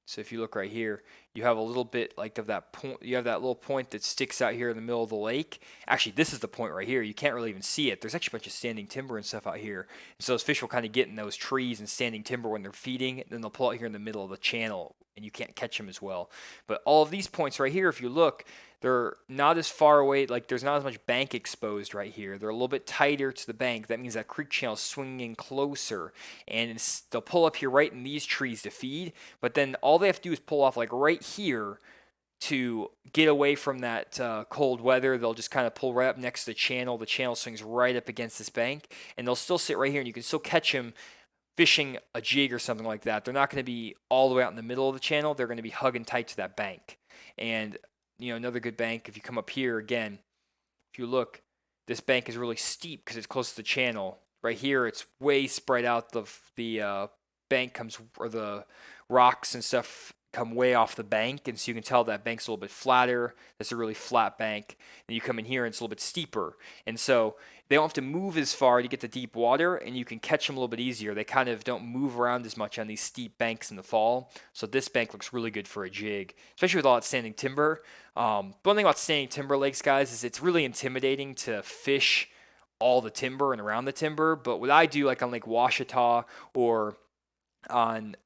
So if you look right here, you have a little bit like of that point. You have that little point that sticks out here in the middle of the lake. Actually, this is the point right here. You can't really even see it. There's actually a bunch of standing timber and stuff out here. And so those fish will kind of get in those trees and standing timber when they're feeding. And then they'll pull out here in the middle of the channel, and you can't catch them as well. But all of these points right here, if you look, they're not as far away. Like, there's not as much bank exposed right here. They're a little bit tighter to the bank. That means that creek channel is swinging closer, and they'll pull up here right in these trees to feed. But then all they have to do is pull off like right here to get away from that cold weather. They'll just kind of pull right up next to the channel. The channel swings right up against this bank, and they'll still sit right here, and you can still catch them fishing a jig or something like that. They're not going to be all the way out in the middle of the channel. They're going to be hugging tight to that bank. And another good bank, if you come up here again, if you look, this bank is really steep because it's close to the channel. Right here, it's way spread out. The bank comes, or the rocks and stuff come way off the bank, and so you can tell that bank's a little bit flatter. That's a really flat bank. And you come in here, and it's a little bit steeper. And so they don't have to move as far to get to deep water, and you can catch them a little bit easier. They kind of don't move around as much on these steep banks in the fall. So this bank looks really good for a jig, especially with all that standing timber. One thing about standing timber lakes, guys, is it's really intimidating to fish all the timber and around the timber. But what I do, like on Lake Washita or on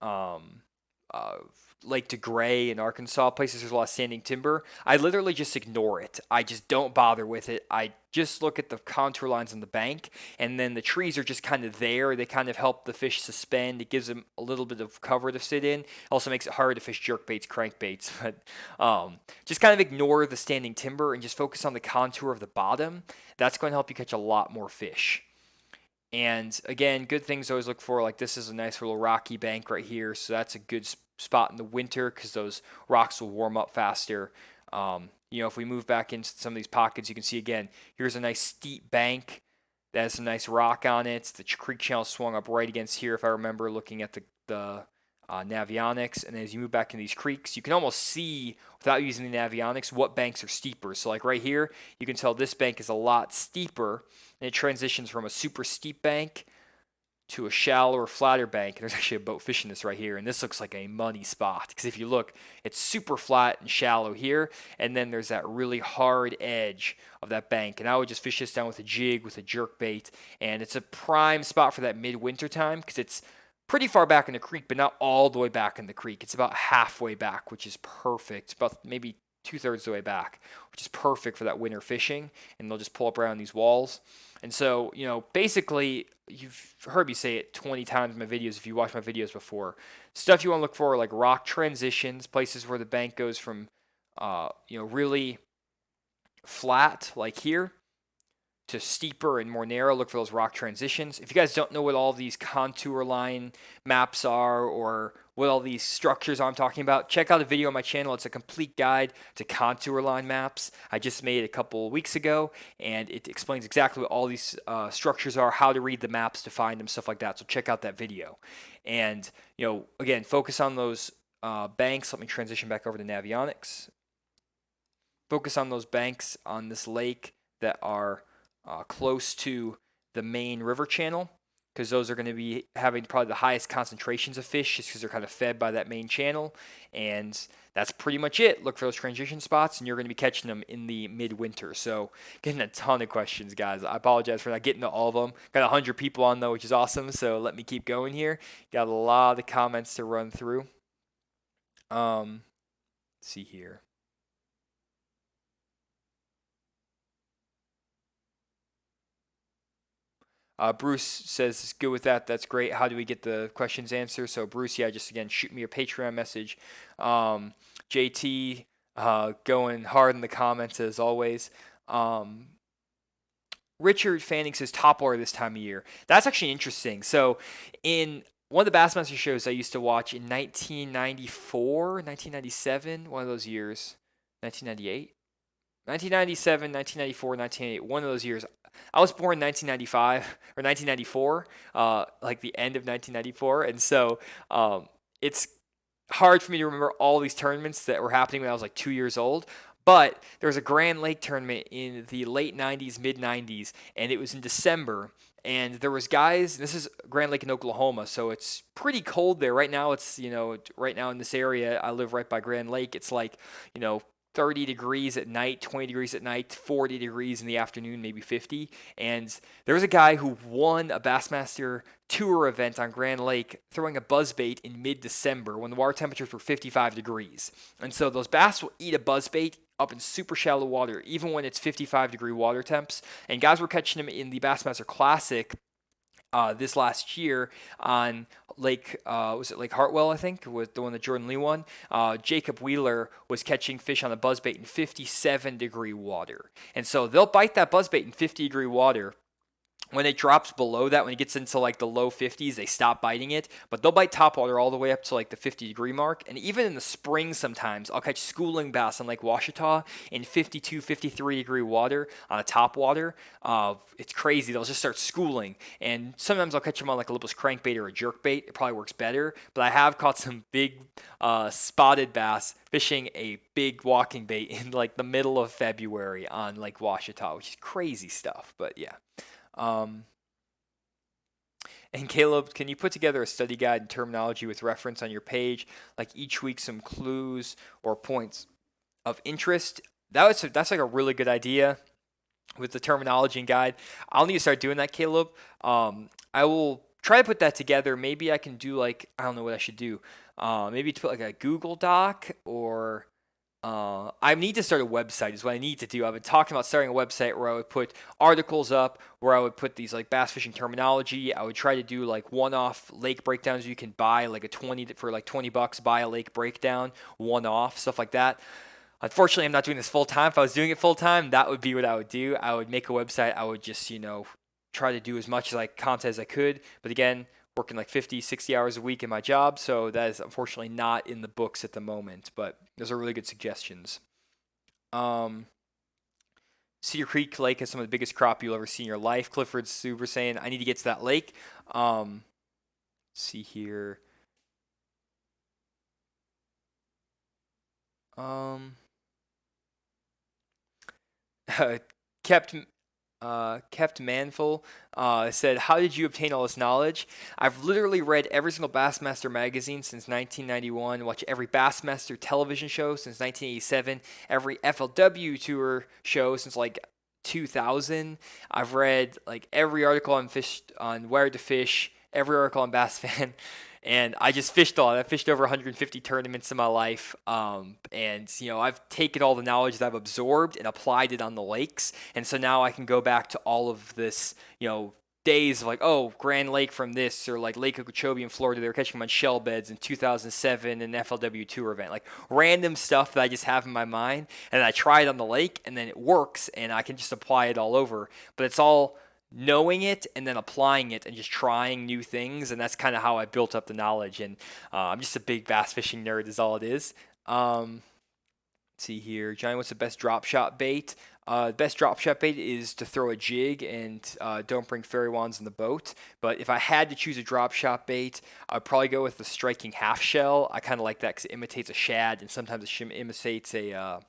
Lake DeGray in Arkansas, places there's a lot of standing timber, I literally just ignore it. I just don't bother with it. I just look at the contour lines on the bank, and then the trees are just kind of there. They kind of help the fish suspend. It gives them a little bit of cover to sit in. Also makes it hard to fish jerkbaits, crankbaits. But just kind of ignore the standing timber and just focus on the contour of the bottom. That's going to help you catch a lot more fish. And again, good things to always look for, like this is a nice little rocky bank right here, so that's a good spot in the winter because those rocks will warm up faster. If we move back into some of these pockets, you can see again, here's a nice steep bank that has some nice rock on it. The creek channel swung up right against here, if I remember looking at the navionics. And as you move back into these creeks, you can almost see, without using the navionics, what banks are steeper. So like right here, you can tell this bank is a lot steeper, and it transitions from a super steep bank to a shallower, flatter bank. And there's actually a boat fishing this right here, and this looks like a muddy spot because if you look, it's super flat and shallow here, and then there's that really hard edge of that bank. And I would just fish this down with a jig, with a jerk bait, and it's a prime spot for that midwinter time because it's pretty far back in the creek, but not all the way back in the creek. It's about halfway back, which is perfect. About maybe 2/3 of the way back, which is perfect for that winter fishing. And they'll just pull up around these walls. And so, basically, you've heard me say it 20 times in my videos if you watch my videos before. Stuff you want to look for are like rock transitions, places where the bank goes from, really flat, like here, to steeper and more narrow, look for those rock transitions. If you guys don't know what all these contour line maps are or what all these structures are I'm talking about, check out a video on my channel. It's a complete guide to contour line maps. I just made it a couple weeks ago, and it explains exactly what all these structures are, how to read the maps to find them, stuff like that. So check out that video. And, again, focus on those banks. Let me transition back over to Navionics. Focus on those banks on this lake that are close to the main river channel, because those are going to be having probably the highest concentrations of fish just because they're kind of fed by that main channel. And that's pretty much it. Look for those transition spots, and you're going to be catching them in the midwinter. So getting a ton of questions, guys. I apologize for not getting to all of them. Got 100 people on, though, which is awesome. So let me keep going here. Got a lot of comments to run through. Let's see here. Bruce says, good with that. That's great. How do we get the questions answered? So, Bruce, just again, shoot me a Patreon message. JT, going hard in the comments as always. Richard Fanning says, top water this time of year. That's actually interesting. So, in one of the Bassmaster shows I used to watch in 1994, 1997, one of those years, 1998. 1997, 1994, 1998, one of those years. I was born in 1995 or 1994, like the end of 1994. And so it's hard for me to remember all these tournaments that were happening when I was like 2 years old. But there was a Grand Lake tournament in the late 90s, mid 90s, and it was in December. And there was guys, this is Grand Lake in Oklahoma, so it's pretty cold there. Right now, it's, right now in this area, I live right by Grand Lake. It's like, 30 degrees at night, 20 degrees at night, 40 degrees in the afternoon, maybe 50. And there was a guy who won a Bassmaster Tour event on Grand Lake throwing a buzzbait in mid-December when the water temperatures were 55 degrees. And so those bass will eat a buzzbait up in super shallow water, even when it's 55-degree water temps. And guys were catching them in the Bassmaster Classic this last year on Lake, was it Lake Hartwell, I think, was the one that Jordan Lee won. Jacob Wheeler was catching fish on a buzzbait in 57-degree water. And so they'll bite that buzzbait in 50-degree water. When it drops below that, when it gets into like the low 50s, they stop biting it. But they'll bite topwater all the way up to like the 50-degree mark. And even in the spring sometimes, I'll catch schooling bass on Lake Washita in 52, 53-degree water on a topwater. It's crazy. They'll just start schooling. And sometimes I'll catch them on like a lipless crankbait or a jerkbait. It probably works better. But I have caught some big spotted bass fishing a big walking bait in like the middle of February on Lake Washita, which is crazy stuff. But yeah. And Caleb, can you put together a study guide and terminology with reference on your page, like each week some clues or points of interest? That's like a really good idea with the terminology and guide. I'll need to start doing that, Caleb. I will try to put that together. Maybe I can do I don't know what I should do. Maybe to put like a Google Doc or I need to start a website is what I need to do. I've been talking about starting a website where I would put articles up, where I would put these like bass fishing terminology. I would try to do like one-off lake breakdowns you can buy, like for like $20, buy a lake breakdown, one-off, stuff like that. Unfortunately, I'm not doing this full-time. If I was doing it full-time, that would be what I would do. I would make a website. I would just, try to do as much content as I could. But again, working like 50, 60 hours a week in my job. So that is unfortunately not in the books at the moment, but those are really good suggestions. Cedar Creek Lake has some of the biggest crop you'll ever see in your life. Clifford's super saying, I need to get to that lake. Let's see here. Kept Manful said, how did you obtain all this knowledge? I've literally read every single Bassmaster magazine since 1991, watched every Bassmaster television show since 1987, every FLW tour show since 2000. I've read every article on Where to Fish, every article on Bass Fan. And I just fished a lot. I fished over 150 tournaments in my life. And I've taken all the knowledge that I've absorbed and applied it on the lakes. And so now I can go back to all of this, days of like, oh, Grand Lake from this, or like Lake Okeechobee in Florida, they were catching them on shell beds in 2007 in an FLW tour event. Like random stuff that I just have in my mind, and I try it on the lake, and then it works, and I can just apply it all over. But it's all knowing it and then applying it and just trying new things, and that's kind of how I built up the knowledge. And I'm just a big bass fishing nerd, is all it is. Let's see here, Johnny, what's the best drop shot bait? Best drop shot bait is to throw a jig and don't bring fairy wands in the boat. But if I had to choose a drop shot bait, I'd probably go with the striking half shell. I kind of like that because it imitates a shad and sometimes it imitates a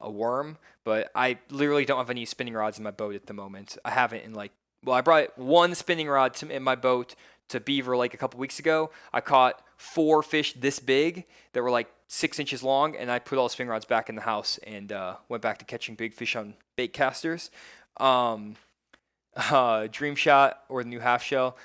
worm. But I literally don't have any spinning rods in my boat at the moment. I haven't in like, well, I brought one spinning rod in my boat to Beaver Lake a couple weeks ago. I caught 4 fish this big that were like 6 inches long, and I put all the spinning rods back in the house and went back to catching big fish on bait casters. Dream Shot or the new half shell.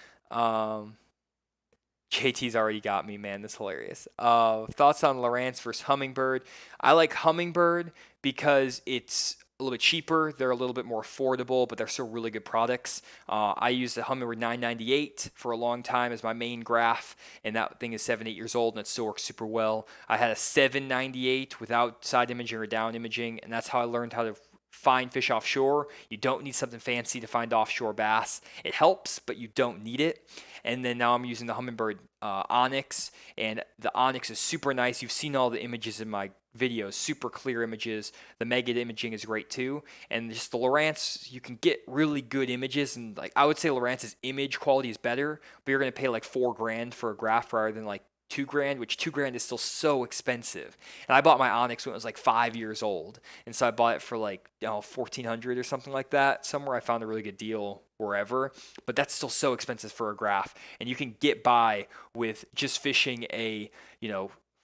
JT's already got me, man. That's hilarious. Thoughts on Lowrance versus Hummingbird? I like Hummingbird because it's a little bit cheaper. They're a little bit more affordable, but they're still really good products. I used the Hummingbird 998 for a long time as my main graph, and that thing is 7-8 years old, and it still works super well. I had a 798 without side imaging or down imaging, and that's how I learned how to find fish offshore. You don't need something fancy to find offshore bass. It helps, but you don't need it. And then now I'm using the Hummingbird Onyx, and the Onyx is super nice. You've seen all the images in my videos, super clear images. The Megate imaging is great too. And just the Lowrance, you can get really good images, and like I would say Lowrance's image quality is better, but you're going to pay like $4,000 for a graph rather than like $2,000, which $2,000 is still so expensive. And I bought my Onyx when it was like 5 years old, and so I bought it for like $1,400 or something like that. Somewhere I found a really good deal wherever, but that's still so expensive for a graph. And you can get by with just fishing a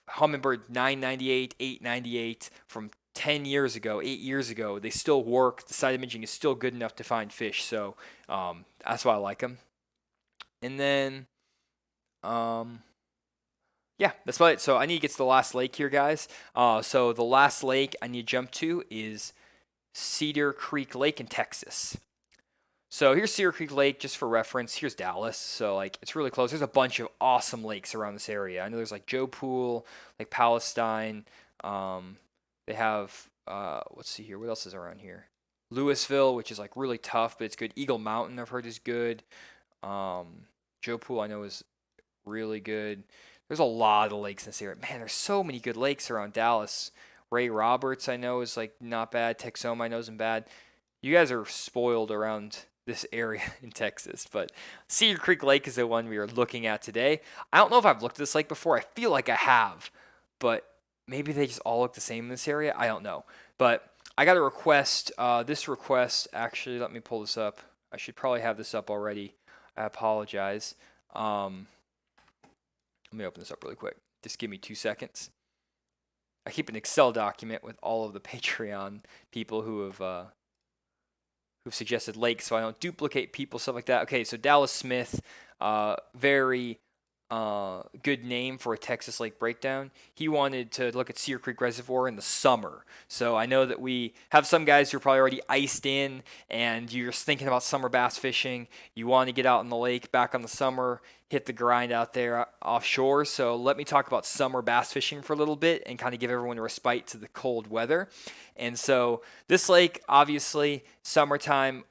Hummingbird 998, 898 from 10 years ago, 8 years ago. They still work. The side imaging is still good enough to find fish, so that's why I like them. And then yeah, that's about it. So I need to get to the last lake here, guys. So the last lake I need to jump to is Cedar Creek Lake in Texas. So here's Cedar Creek Lake, just for reference. Here's Dallas, so like it's really close. There's a bunch of awesome lakes around this area. I know there's like Joe Pool, like Palestine. They have let's see here, what else is around here? Louisville, which is like really tough, but it's good. Eagle Mountain, I've heard, is good. Joe Pool, I know, is really good. There's a lot of lakes in this area. Man, there's so many good lakes around Dallas. Ray Roberts, I know, is like not bad. Texoma, I know, isn't bad. You guys are spoiled around this area in Texas, but Cedar Creek Lake is the one we are looking at today. I don't know if I've looked at this lake before. I feel like I have, but maybe they just all look the same in this area. I don't know. But I got a request. This request, actually, let me pull this up. I should probably have this up already. I apologize. Let me open this up really quick. Just give me 2 seconds. I keep an Excel document with all of the Patreon people who have who've suggested lakes, so I don't duplicate people, stuff like that. Okay, so Dallas Smith, very good name for a Texas lake breakdown. He wanted to look at Cedar Creek Reservoir in the summer. So I know that we have some guys who are probably already iced in, and you're just thinking about summer bass fishing. You want to get out in the lake back on the summer, hit the grind out there offshore. So let me talk about summer bass fishing for a little bit and kind of give everyone a respite to the cold weather. And so this lake, obviously, summertime.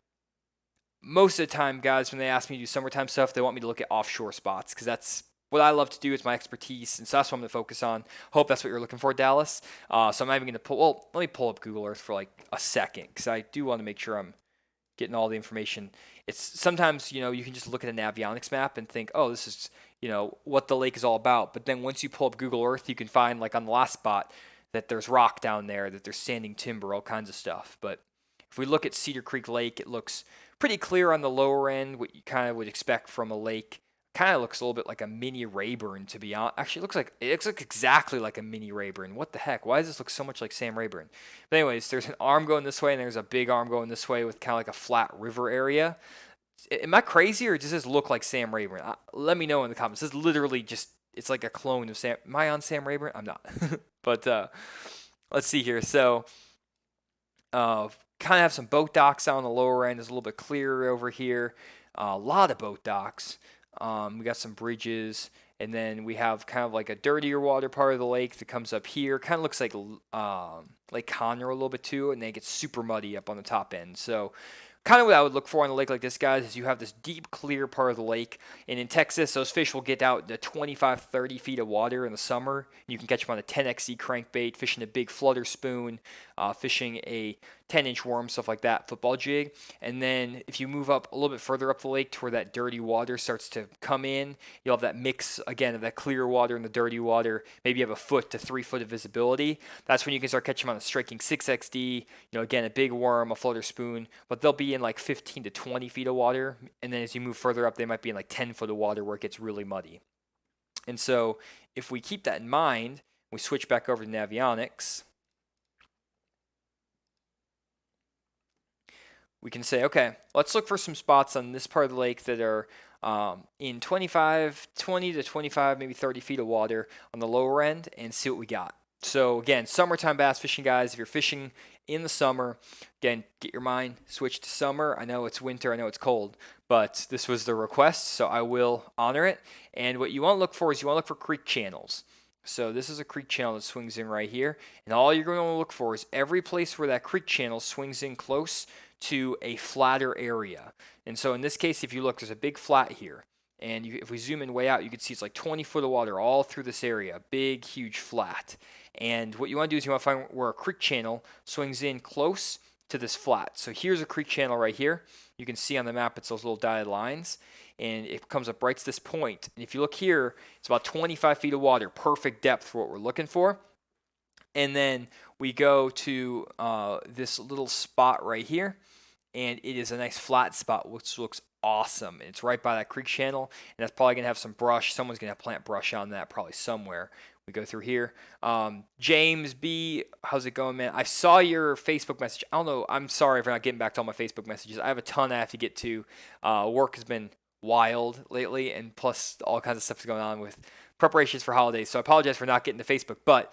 Most of the time, guys, when they ask me to do summertime stuff, they want me to look at offshore spots because that's what I love to do. It's my expertise, and so that's what I'm going to focus on. Hope that's what you're looking for, Dallas. So I'm not even going to pull. Well, let me pull up Google Earth for like a second because I do want to make sure I'm getting all the information. It's sometimes you can just look at a Navionics map and think, oh, this is what the lake is all about. But then once you pull up Google Earth, you can find like on the last spot that there's rock down there, that there's standing timber, all kinds of stuff. But if we look at Cedar Creek Lake, it looks pretty clear on the lower end, what you kind of would expect from a lake. Kind of looks a little bit like a mini Rayburn, to be honest. Actually, it looks like exactly like a mini Rayburn. What the heck? Why does this look so much like Sam Rayburn? But anyways, there's an arm going this way, and there's a big arm going this way with kind of like a flat river area. Am I crazy, or does this look like Sam Rayburn? Let me know in the comments. This is literally just, it's like a clone of Sam. Am I on Sam Rayburn? I'm not. But let's see here. So kind of have some boat docks on the lower end. It's a little bit clearer over here. A lot of boat docks. We got some bridges, and then we have kind of like a dirtier water part of the lake that comes up here. Kind of looks like Lake Conroe a little bit too, and then it gets super muddy up on the top end. So kind of what I would look for on a lake like this, guys, is you have this deep, clear part of the lake. And in Texas, those fish will get out to 25, 30 feet of water in the summer. You can catch them on a 10XE crankbait, fishing a big flutter spoon, fishing a 10-inch worm, stuff like that, football jig. And then if you move up a little bit further up the lake to where that dirty water starts to come in, you'll have that mix, again, of that clear water and the dirty water. Maybe you have a foot to 3 foot of visibility. That's when you can start catching them on a striking 6XD, again, a big worm, a flutter spoon, but they'll be in like 15 to 20 feet of water. And then as you move further up, they might be in like 10 foot of water where it gets really muddy. And so if we keep that in mind, we switch back over to Navionics, we can say, okay, let's look for some spots on this part of the lake that are in 20 to 25, maybe 30 feet of water on the lower end and see what we got. So again, summertime bass fishing, guys. If you're fishing in the summer, again, get your mind switched to summer. I know it's winter, I know it's cold, but this was the request, so I will honor it. And what you want to look for is you want to look for creek channels. So this is a creek channel that swings in right here, and all you're going to look for is every place where that creek channel swings in close to a flatter area. And so in this case, if you look, there's a big flat here. And if we zoom in way out, you can see it's like 20 foot of water all through this area, big, huge flat. And what you want to do is you want to find where a creek channel swings in close to this flat. So here's a creek channel right here. You can see on the map, it's those little dotted lines. And it comes up right to this point. And if you look here, it's about 25 feet of water, perfect depth for what we're looking for. And then we go to this little spot right here. And it is a nice flat spot, which looks awesome. It's right by that creek channel, and that's probably going to have some brush. Someone's going to plant brush on that probably somewhere. We go through here. James B., how's it going, man? I saw your Facebook message. I don't know. I'm sorry for not getting back to all my Facebook messages. I have a ton I have to get to. Work has been wild lately, and plus all kinds of stuff is going on with preparations for holidays. So I apologize for not getting to Facebook. But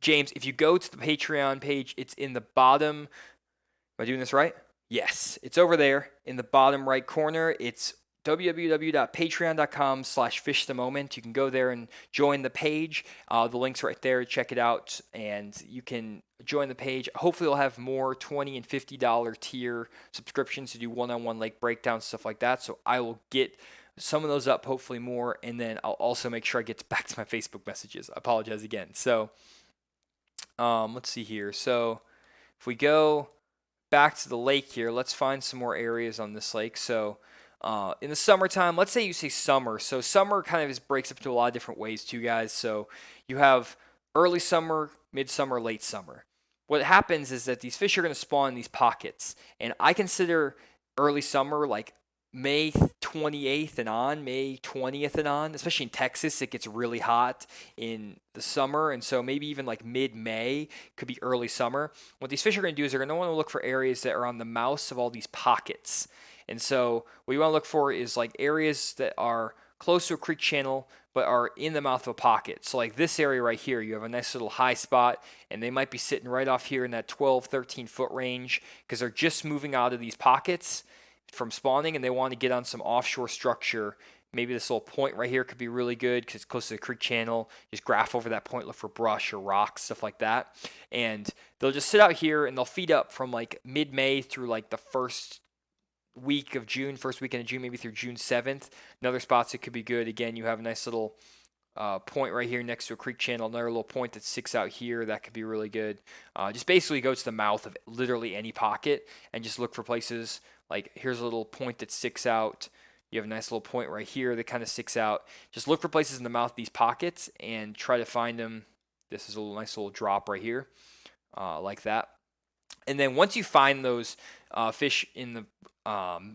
James, if you go to the Patreon page, it's in the bottom. Am I doing this right? Yes, it's over there in the bottom right corner. It's www.patreon.com/fishthemoment. You can go there and join the page. The link's right there. Check it out, and you can join the page. Hopefully, we'll have more $20 and $50 tier subscriptions to do one-on-one lake breakdowns, stuff like that. So I will get some of those up, hopefully more, and then I'll also make sure I get back to my Facebook messages. I apologize again. So let's see here. So if we go back to the lake here, let's find some more areas on this lake. So in the summertime, let's say you say summer. So summer kind of breaks up into a lot of different ways too, guys. So you have early summer, midsummer, late summer. What happens is that these fish are going to spawn in these pockets. And I consider early summer like May 28th and on, May 20th and on, especially in Texas, it gets really hot in the summer. And so maybe even like mid-May could be early summer. What these fish are going to do is they're going to want to look for areas that are on the mouths of all these pockets. And so what you want to look for is like areas that are close to a creek channel, but are in the mouth of a pocket. So like this area right here, you have a nice little high spot, and they might be sitting right off here in that 12, 13 foot range because they're just moving out of these pockets from spawning, and they want to get on some offshore structure. Maybe this little point right here could be really good because it's close to the creek channel. Just graph over that point, look for brush or rocks, stuff like that. And they'll just sit out here and they'll feed up from like mid-May through like the first weekend of June, maybe through June 7th. Another spots that could be good. Again, you have a nice little point right here next to a creek channel, another little point that sticks out here. That could be really good. Just basically go to the mouth of literally any pocket and just look for places. Like here's a little point that sticks out. You have a nice little point right here that kind of sticks out. Just look for places in the mouth of these pockets and try to find them. This is a nice little drop right here, like that. And then once you find those fish in the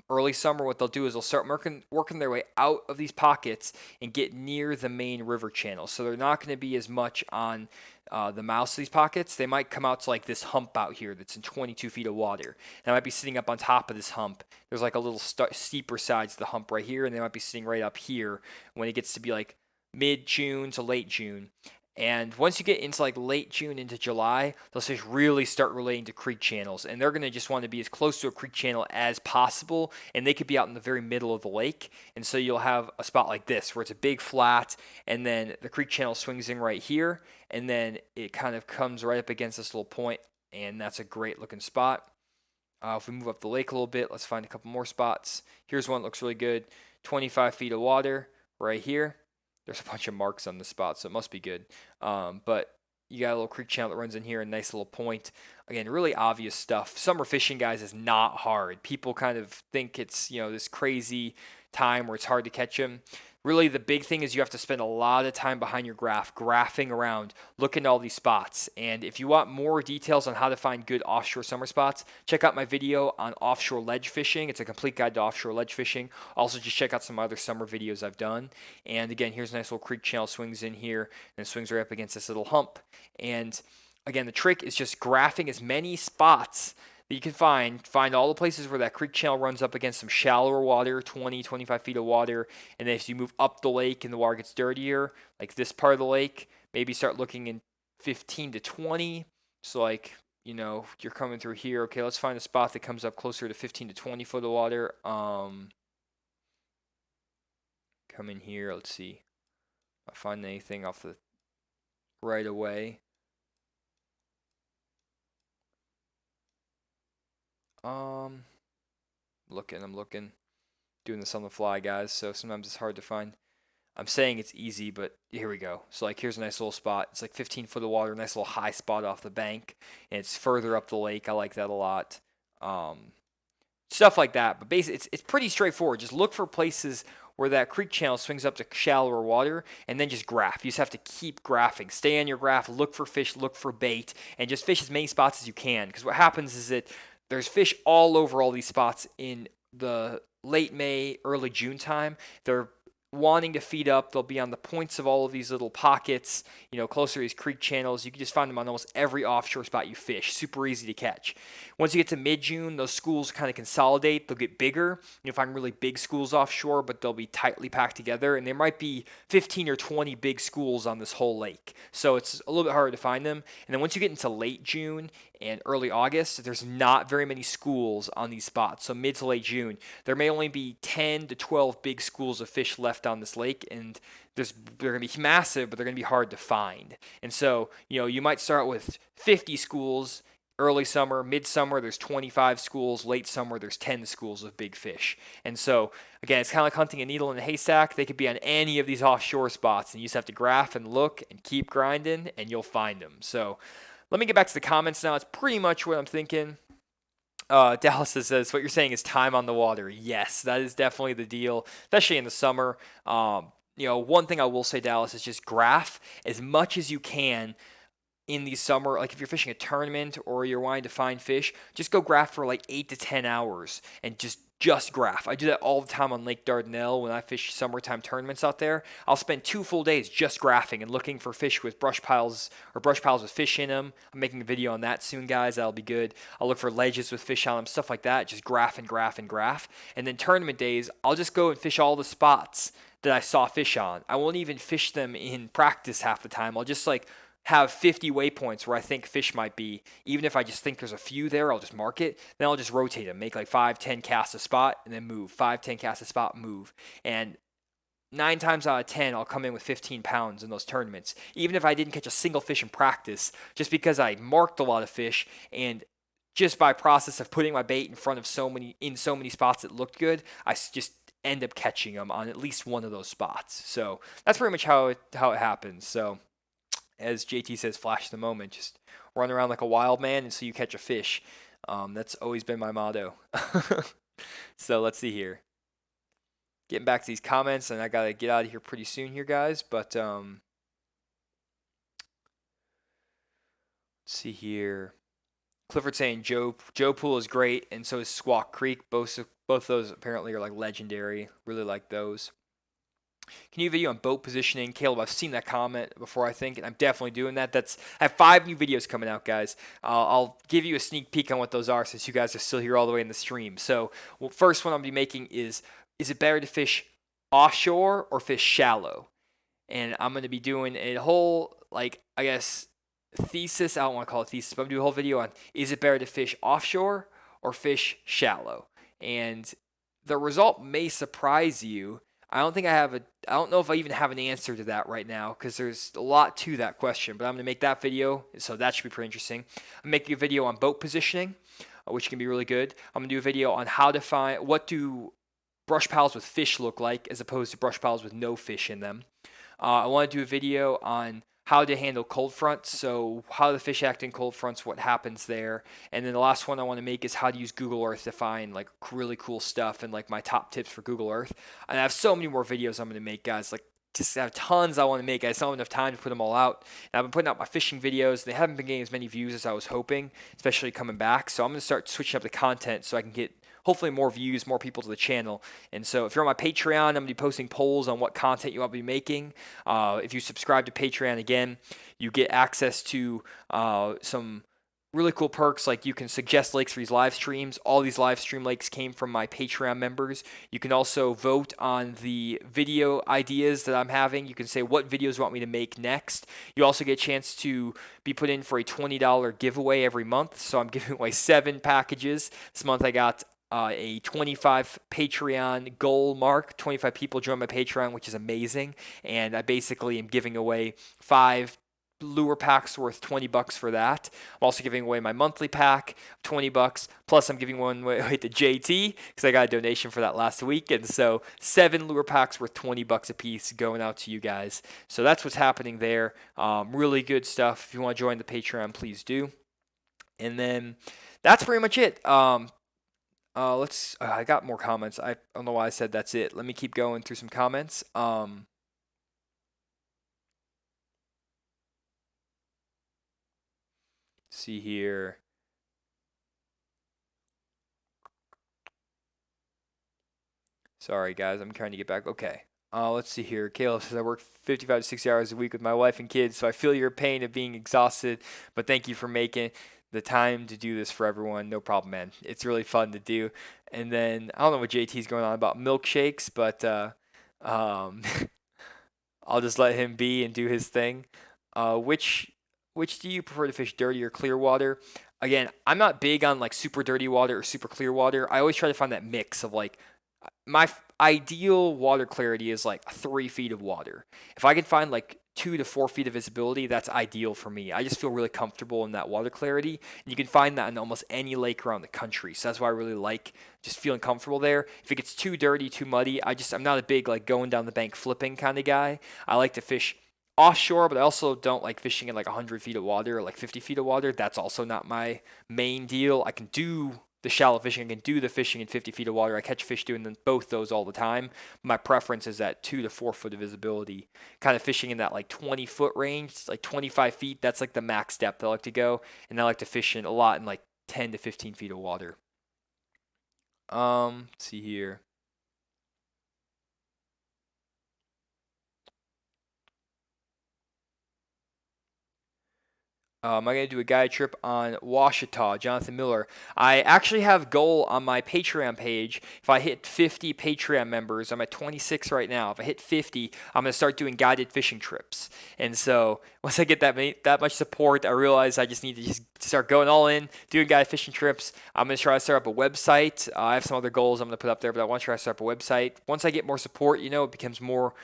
early summer, what they'll do is they'll start working their way out of these pockets and get near the main river channel. So they're not going to be as much on the mouths of these pockets. They might come out to like this hump out here that's in 22 feet of water. And I might be sitting up on top of this hump. There's like a little steeper sides to the hump right here, and they might be sitting right up here when it gets to be like mid-June to late June. And once you get into like late June into July, those fish really start relating to creek channels, and they're going to just want to be as close to a creek channel as possible, and they could be out in the very middle of the lake. And so you'll have a spot like this where it's a big flat, and then the creek channel swings in right here, and then it kind of comes right up against this little point, and that's a great looking spot. If we move up the lake a little bit, let's find a couple more spots. Here's one that looks really good. 25 feet of water right here. There's a bunch of marks on the spot, so it must be good. But you got a little creek channel that runs in here, a nice little point. Again, really obvious stuff. Summer fishing, guys, is not hard. People kind of think it's, this crazy time where it's hard to catch them. Really, the big thing is you have to spend a lot of time behind your graph, graphing around, looking at all these spots. And if you want more details on how to find good offshore summer spots, check out my video on offshore ledge fishing. It's a complete guide to offshore ledge fishing. Also, just check out some other summer videos I've done. And again, here's a nice little creek channel, swings in here, and swings right up against this little hump. And again, the trick is just graphing as many spots that you can find all the places where that creek channel runs up against some shallower water, 20, 25 feet of water. And then as you move up the lake and the water gets dirtier, like this part of the lake, maybe start looking in 15 to 20. So like, you're coming through here. Okay, let's find a spot that comes up closer to 15 to 20 foot of water. Come in here. Let's see if I find anything off the right away. I'm looking, doing this on the fly, guys. So sometimes it's hard to find. I'm saying it's easy, but here we go. So like, here's a nice little spot. It's like 15 foot of water, nice little high spot off the bank, and it's further up the lake. I like that a lot. Stuff like that. But basically, it's pretty straightforward. Just look for places where that creek channel swings up to shallower water, and then just graph. You just have to keep graphing. Stay on your graph, look for fish, look for bait, and just fish as many spots as you can. Because what happens is that there's fish all over all these spots in the late May, early June time. They're wanting to feed up. They'll be on the points of all of these little pockets, closer to these creek channels. You can just find them on almost every offshore spot you fish. Super easy to catch. Once you get to mid-June, those schools kind of consolidate. They'll get bigger. You'll find really big schools offshore, but they'll be tightly packed together. And there might be 15 or 20 big schools on this whole lake. So it's a little bit harder to find them. And then once you get into late June and early August, there's not very many schools on these spots. So mid to late June, there may only be 10 to 12 big schools of fish left on this lake, and they're going to be massive, but they're going to be hard to find. And so, you might start with 50 schools early summer, midsummer, there's 25 schools, late summer, there's 10 schools of big fish. And so, again, it's kind of like hunting a needle in a haystack. They could be on any of these offshore spots, and you just have to graph and look and keep grinding, and you'll find them. So, let me get back to the comments now. It's pretty much what I'm thinking. Dallas says, what you're saying is time on the water. Yes, that is definitely the deal, especially in the summer. One thing I will say, Dallas, is just graph as much as you can in the summer. Like if you're fishing a tournament or you're wanting to find fish, just go graph for like 8 to 10 hours and just graph. I do that all the time on Lake Dardanelle when I fish summertime tournaments out there. I'll spend 2 full days just graphing and looking for fish with brush piles with fish in them. I'm making a video on that soon, guys. That'll be good. I'll look for ledges with fish on them, stuff like that. Just graph and graph and graph. And then tournament days, I'll just go and fish all the spots that I saw fish on. I won't even fish them in practice half the time. I'll just have 50 waypoints where I think fish might be. Even if I just think there's a few there, I'll just mark it. Then I'll just rotate them, make like 5, 10 casts a spot, and then move. 5, 10 casts a spot, move. And 9 times out of 10, I'll come in with 15 pounds in those tournaments. Even if I didn't catch a single fish in practice, just because I marked a lot of fish and just by process of putting my bait in front of so many spots that looked good, I just end up catching them on at least one of those spots. So that's pretty much how it happens. So as JT says, flash the moment. Just run around like a wild man until you catch a fish. That's always been my motto. So let's see here. Getting back to these comments, and I got to get out of here pretty soon here, guys. But let's see here. Clifford saying Joe Pool is great, and so is Squawk Creek. Both those apparently are like legendary. Really like those. Can you video on boat positioning? Caleb, I've seen that comment before, I think, and I'm definitely doing that. I have 5 new videos coming out, guys. I'll give you a sneak peek on what those are since you guys are still here all the way in the stream. So, first one I'll be making is it better to fish offshore or fish shallow? And I'm going to be doing a whole like, I guess, thesis. I don't want to call it thesis, but I'm doing a whole video on, is it better to fish offshore or fish shallow? And the result may surprise you. I don't know if I even have an answer to that right now, because there's a lot to that question, but I'm going to make that video, so that should be pretty interesting. I'm making a video on boat positioning, which can be really good. I'm going to do a video on how to find, what do brush piles with fish look like as opposed to brush piles with no fish in them. I want to do a video on how to handle cold fronts, so how the fish act in cold fronts, what happens there. And then the last one I want to make is how to use Google Earth to find like really cool stuff and like my top tips for Google Earth. And I have so many more videos I'm going to make, guys. Like, just have tons I want to make. I just don't have enough time to put them all out. And I've been putting out my fishing videos. They haven't been getting as many views as I was hoping, especially coming back. So I'm going to start switching up the content so I can get hopefully more views, more people to the channel. And so if you're on my Patreon, I'm going to be posting polls on what content you want to be making. If you subscribe to Patreon, again, you get access to some really cool perks, like you can suggest lakes for these live streams. All these live stream lakes came from my Patreon members. You can also vote on the video ideas that I'm having. You can say what videos you want me to make next. You also get a chance to be put in for a $20 giveaway every month. So I'm giving away 7 packages. This month I got a 25 Patreon goal mark. 25 people joined my Patreon, which is amazing. And I basically am giving away 5 lure packs worth $20 for that. I'm also giving away my monthly pack, $20. Plus, I'm giving one away to JT because I got a donation for that last week. And so 7 lure packs worth $20 a piece going out to you guys. So that's what's happening there. Really good stuff. If you want to join the Patreon, please do. And then that's pretty much it. I got more comments. I don't know why I said that's it. Let me keep going through some comments. See here. Sorry, guys. I'm trying to get back. Okay. Let's see here. Caleb says, I work 55 to 60 hours a week with my wife and kids, so I feel your pain of being exhausted, but thank you for making the time to do this for everyone. No problem, man. It's really fun to do. And then, I don't know what JT's going on about milkshakes, but um, I'll just let him be and do his thing. Which do you prefer to fish, dirty or clear water? Again, I'm not big on like super dirty water or super clear water. I always try to find that mix of like ideal water clarity is like 3 feet of water. If I can find like 2 to 4 feet of visibility, that's ideal for me. I just feel really comfortable in that water clarity. And you can find that in almost any lake around the country. So that's why I really like just feeling comfortable there. If it gets too dirty, too muddy, I'm not a big like going down the bank flipping kind of guy. I like to fish offshore, but I also don't like fishing in like 100 feet of water or like 50 feet of water. That's also not my main deal. I can do the shallow fishing. I can do the fishing in 50 feet of water. I catch fish doing both those all the time. My preference is that 2 to 4 foot of visibility, kind of fishing in that like 20 foot range, like 25 feet. That's like the max depth I like to go. And I like to fish in a lot in like 10 to 15 feet of water. Let's see here. Am I going to do a guide trip on Washita, Jonathan Miller? I actually have a goal on my Patreon page. If I hit 50 Patreon members, I'm at 26 right now. If I hit 50, I'm going to start doing guided fishing trips. And so once I get that much support, I realize I just need to just start going all in, doing guided fishing trips. I'm going to try to start up a website. I have some other goals I'm going to put up there, but I want to try to start up a website. Once I get more support, it becomes more,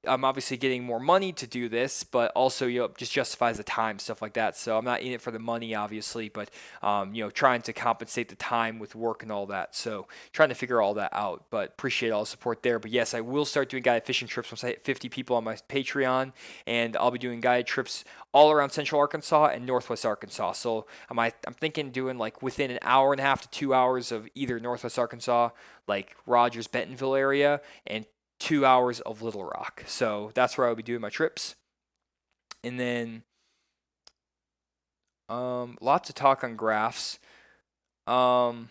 I'm obviously getting more money to do this, but also, just justifies the time, stuff like that. So I'm not in it for the money, obviously, but, trying to compensate the time with work and all that. So trying to figure all that out, but appreciate all the support there. But yes, I will start doing guided fishing trips once I hit 50 people on my Patreon, and I'll be doing guided trips all around Central Arkansas and Northwest Arkansas. So I'm thinking doing like within an hour and a half to 2 hours of either Northwest Arkansas, like Rogers, Bentonville area, and 2 hours of Little Rock. So that's where I'll be doing my trips. And then lots of talk on graphs. JT,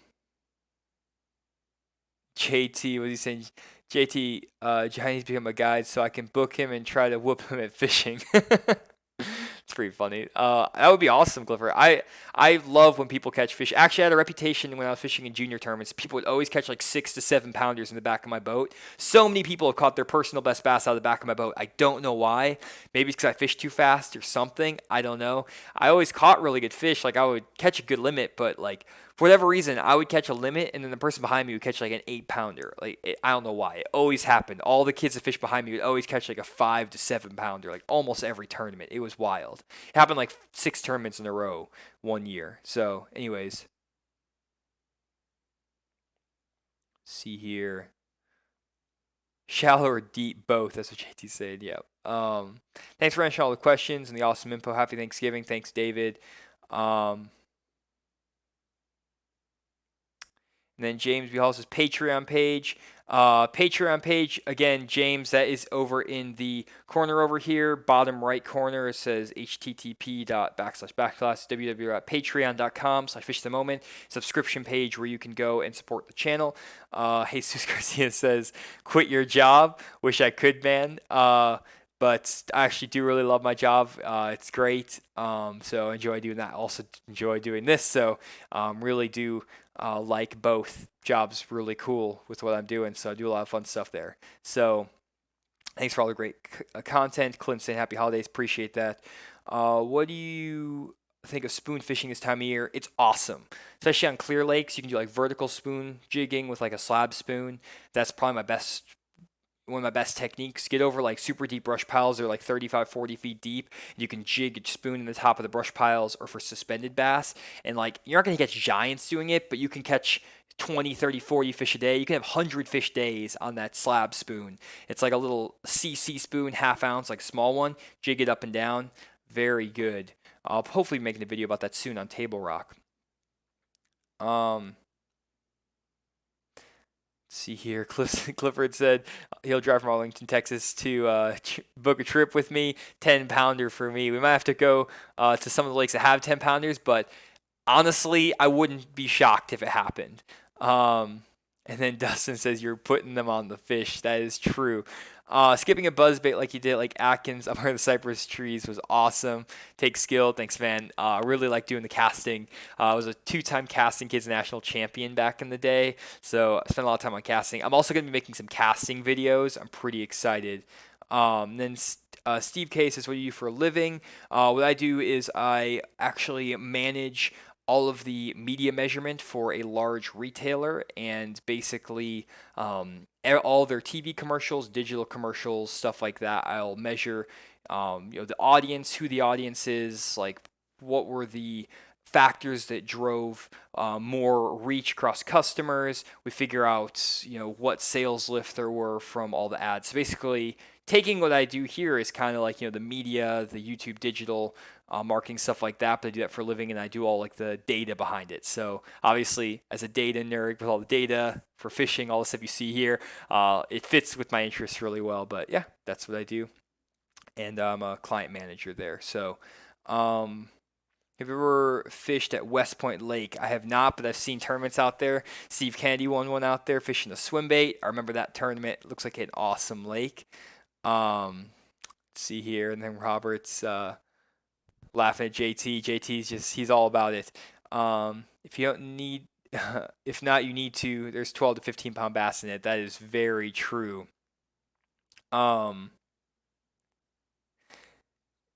what is he saying? JT, Johnny's become a guide so I can book him and try to whoop him at fishing. It's pretty funny. That would be awesome, Clifford. I love when people catch fish. Actually, I had a reputation when I was fishing in junior tournaments. People would always catch like 6 to 7 pounders in the back of my boat. So many people have caught their personal best bass out of the back of my boat. I don't know why. Maybe it's because I fished too fast or something. I don't know. I always caught really good fish. Like I would catch a good limit, but like for whatever reason, I would catch a limit, and then the person behind me would catch like an 8 pounder. I don't know why. It always happened. All the kids that fished behind me would always catch like a 5 to 7 pounder, like almost every tournament. It was wild. It happened like 6 tournaments in a row one year. So, anyways, see here. Shallow or deep, both. That's what JT said. Yeah. Thanks for answering all the questions and the awesome info. Happy Thanksgiving. Thanks, David. And then James B. Hall says Patreon page. Patreon page, again, James, that is over in the corner over here, bottom right corner. It says http://www.patreon.com/fishthemoment. Subscription page where you can go and support the channel. Jesus Garcia says, quit your job. Wish I could, man. But I actually do really love my job. It's great. So I enjoy doing that. Also enjoy doing this. So really do like both jobs. Really cool with what I'm doing. So I do a lot of fun stuff there. So thanks for all the great content. Clint saying happy holidays. Appreciate that. What do you think of spoon fishing this time of year? It's awesome, especially on clear lakes. You can do like vertical spoon jigging with like a slab spoon. That's probably one of my best techniques. Get over like super deep brush piles. They're like 35, 40 feet deep. You can jig a spoon in the top of the brush piles, or for suspended bass. And like, you're not going to catch giants doing it, but you can catch 20, 30, 40 fish a day. You can have 100 fish days on that slab spoon. It's like a little CC spoon, half ounce, like a small one. Jig it up and down. Very good. I'll hopefully be making a video about that soon on Table Rock. See here, Clifford said he'll drive from Arlington, Texas to book a trip with me. 10 pounder for me. We might have to go to some of the lakes that have 10 pounders, but honestly, I wouldn't be shocked if it happened. And then Dustin says you're putting them on the fish. That is true. Skipping a buzzbait like you did, like Atkins up under the cypress trees, was awesome. Takes skill. Thanks, man. I really like doing the casting. I was a 2-time casting kids national champion back in the day, so I spent a lot of time on casting. I'm also going to be making some casting videos. I'm pretty excited. Then Steve K says, what do you do for a living? What I do is I actually manage all of the media measurement for a large retailer, and basically all their TV commercials, digital commercials, stuff like that. I'll measure the audience, who the audience is, like what were the factors that drove more reach across customers. We figure out what sales lift there were from all the ads. So basically, taking what I do here is kind of like the media, the YouTube digital marketing, stuff like that, but I do that for a living, and I do all like the data behind it. So obviously, as a data nerd with all the data for fishing, all the stuff you see here, it fits with my interests really well. But yeah, that's what I do, and I'm a client manager there. So have you ever fished at West Point Lake? I have not, but I've seen tournaments out there. Steve Kennedy won one out there fishing a swim bait. I remember that tournament. It looks like an awesome lake. Let's see here, and then Robert's laughing at JT. JT's he's all about it. If you don't need, if not, you need to. There's 12 to 15 pound bass in it. That is very true.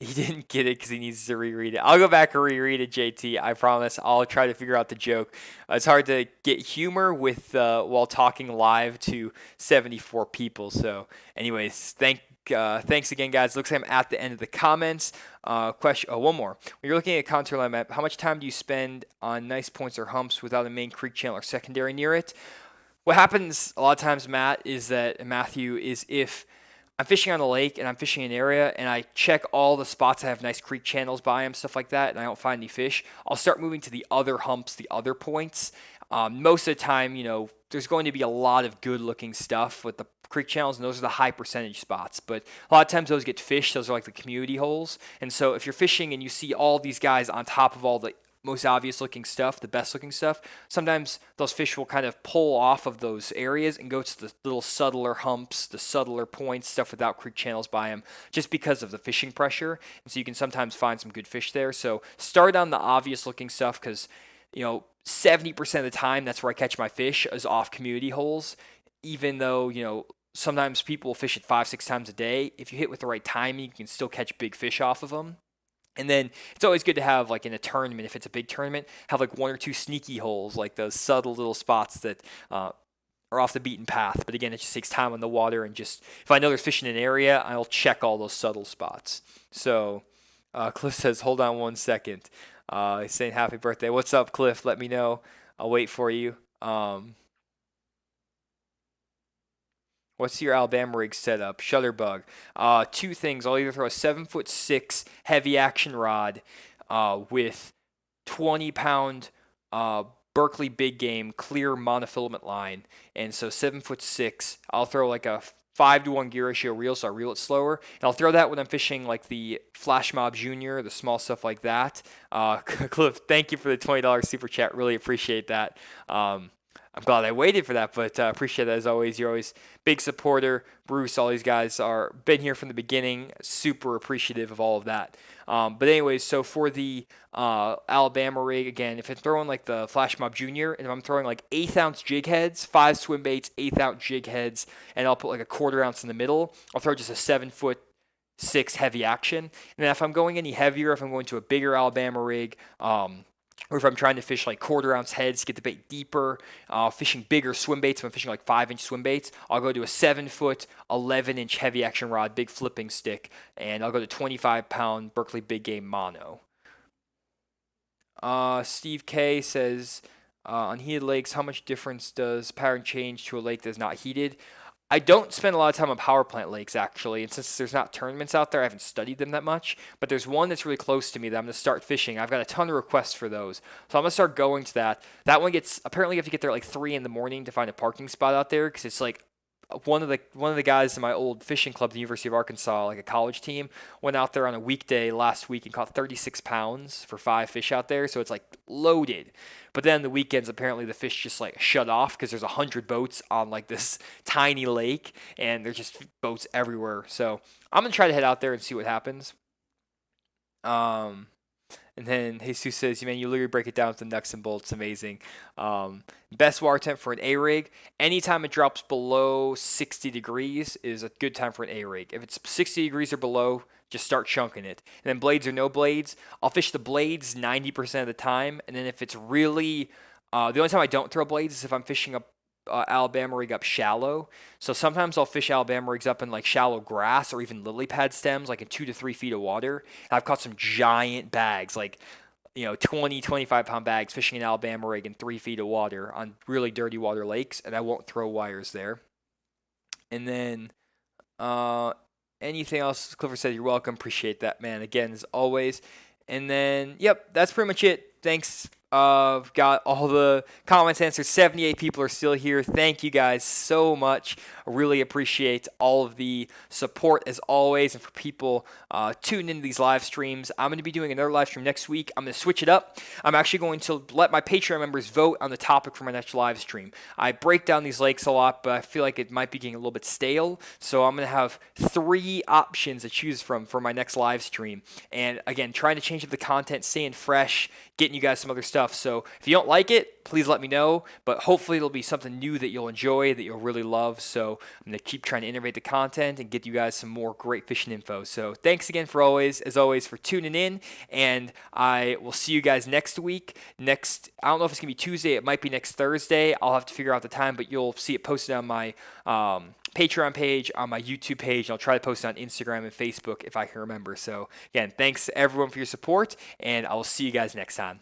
He didn't get it because he needs to reread it. I'll go back and reread it, JT. I promise. I'll try to figure out the joke. It's hard to get humor with while talking live to 74 people. So, anyways, thanks again, guys. Looks like I'm at the end of the comments. Question. Oh, one more. When you're looking at a contour line map, how much time do you spend on nice points or humps without a main creek channel or secondary near it? What happens a lot of times, Matthew, is if I'm fishing on a lake and I'm fishing an area and I check all the spots that have nice creek channels by them, stuff like that, and I don't find any fish, I'll start moving to the other humps, the other points. Most of the time, there's going to be a lot of good-looking stuff with the creek channels, and those are the high percentage spots. But a lot of times those get fished. Those are like the community holes. And so if you're fishing and you see all these guys on top of all the most obvious looking stuff, the best looking stuff, sometimes those fish will kind of pull off of those areas and go to the little subtler humps, the subtler points, stuff without creek channels by them, just because of the fishing pressure. And so you can sometimes find some good fish there. So start on the obvious looking stuff because, 70% of the time that's where I catch my fish is off community holes, even though, sometimes people fish it 5-6 times a day. If you hit with the right timing, you can still catch big fish off of them. And then it's always good to have, like in a tournament, if it's a big tournament, have like 1 or 2 sneaky holes, like those subtle little spots that are off the beaten path. But again, it just takes time on the water, and just if I know there's fish in an area, I'll check all those subtle spots. So Cliff says, hold on 1 second. He's saying happy birthday. What's up, Cliff? Let me know. I'll wait for you. What's your Alabama rig setup? Shutterbug. 2 things. I'll either throw a 7'6" heavy action rod with 20-pound Berkeley big game clear monofilament line. And so 7'6". I'll throw like a 5-to-1 gear ratio reel, so I reel it slower. And I'll throw that when I'm fishing like the Flash Mob Junior, the small stuff like that. Cliff, thank you for the $20 super chat. Really appreciate that. I'm glad I waited for that, but appreciate that as always. You're always big supporter. Bruce, all these guys are been here from the beginning. Super appreciative of all of that. But anyways, so for the Alabama rig, again, if it's throwing like the Flash Mob Junior, and if I'm throwing like 1/8 ounce jig heads, 5 swim baits, 1/8 ounce jig heads, and I'll put like a 1/4 ounce in the middle, I'll throw just a 7'6" heavy action. And then if I'm going any heavier, if I'm going to a bigger Alabama rig, or if I'm trying to fish like 1/4 ounce heads, get the bait deeper, fishing bigger swim baits, if I'm fishing like 5-inch swim baits, I'll go to a 7-foot, 11-inch heavy action rod, big flipping stick, and I'll go to 25-pound Berkeley big game mono. Steve K says, on heated lakes, how much difference does pattern change to a lake that's not heated? I don't spend a lot of time on power plant lakes, actually, and since there's not tournaments out there, I haven't studied them that much, but there's one that's really close to me that I'm going to start fishing. I've got a ton of requests for those, so I'm going to start going to that. That one apparently you have to get there at like 3 in the morning to find a parking spot out there, because it's like one of the guys in my old fishing club, the University of Arkansas, like a college team, went out there on a weekday last week and caught 36 pounds for 5 fish out there. So it's like loaded. But then the weekends, apparently the fish just like shut off because there's 100 boats on like this tiny lake, and there's just boats everywhere. So I'm gonna try to head out there and see what happens. And then Jesus says, man, you literally break it down with the nuts and bolts. Amazing. Best water temp for an A-rig. Anytime it drops below 60 degrees is a good time for an A-rig. If it's 60 degrees or below, just start chunking it. And then blades or no blades, I'll fish the blades 90% of the time. And then if it's really, the only time I don't throw blades is if I'm fishing a Alabama rig up shallow. So sometimes I'll fish Alabama rigs up in like shallow grass or even lily pad stems, like in 2 to 3 feet of water. And I've caught some giant bags, like 20, 25-pound bags fishing an Alabama rig in 3 feet of water on really dirty water lakes, and I won't throw wires there. And then anything else? Clifford said, you're welcome. Appreciate that, man. Again, as always. And then, yep, that's pretty much it. Thanks. Got all the comments answered. 78 people are still here. Thank you guys so much. I really appreciate all of the support as always, and for people tuning into these live streams. I'm going to be doing another live stream next week. I'm going to switch it up. I'm actually going to let my Patreon members vote on the topic for my next live stream. I break down these lakes a lot, but I feel like it might be getting a little bit stale, so I'm going to have 3 options to choose from for my next live stream. And again, trying to change up the content, staying fresh, getting you guys some other stuff. So if you don't like it, please let me know, but hopefully it'll be something new that you'll enjoy, that you'll really love. So I'm going to keep trying to innovate the content and get you guys some more great fishing info. So thanks again as always, for tuning in, and I will see you guys next week. I don't know if it's going to be Tuesday. It might be next Thursday. I'll have to figure out the time, but you'll see it posted on my Patreon page, on my YouTube page. I'll try to post it on Instagram and Facebook if I can remember. So again, thanks everyone for your support, and I will see you guys next time.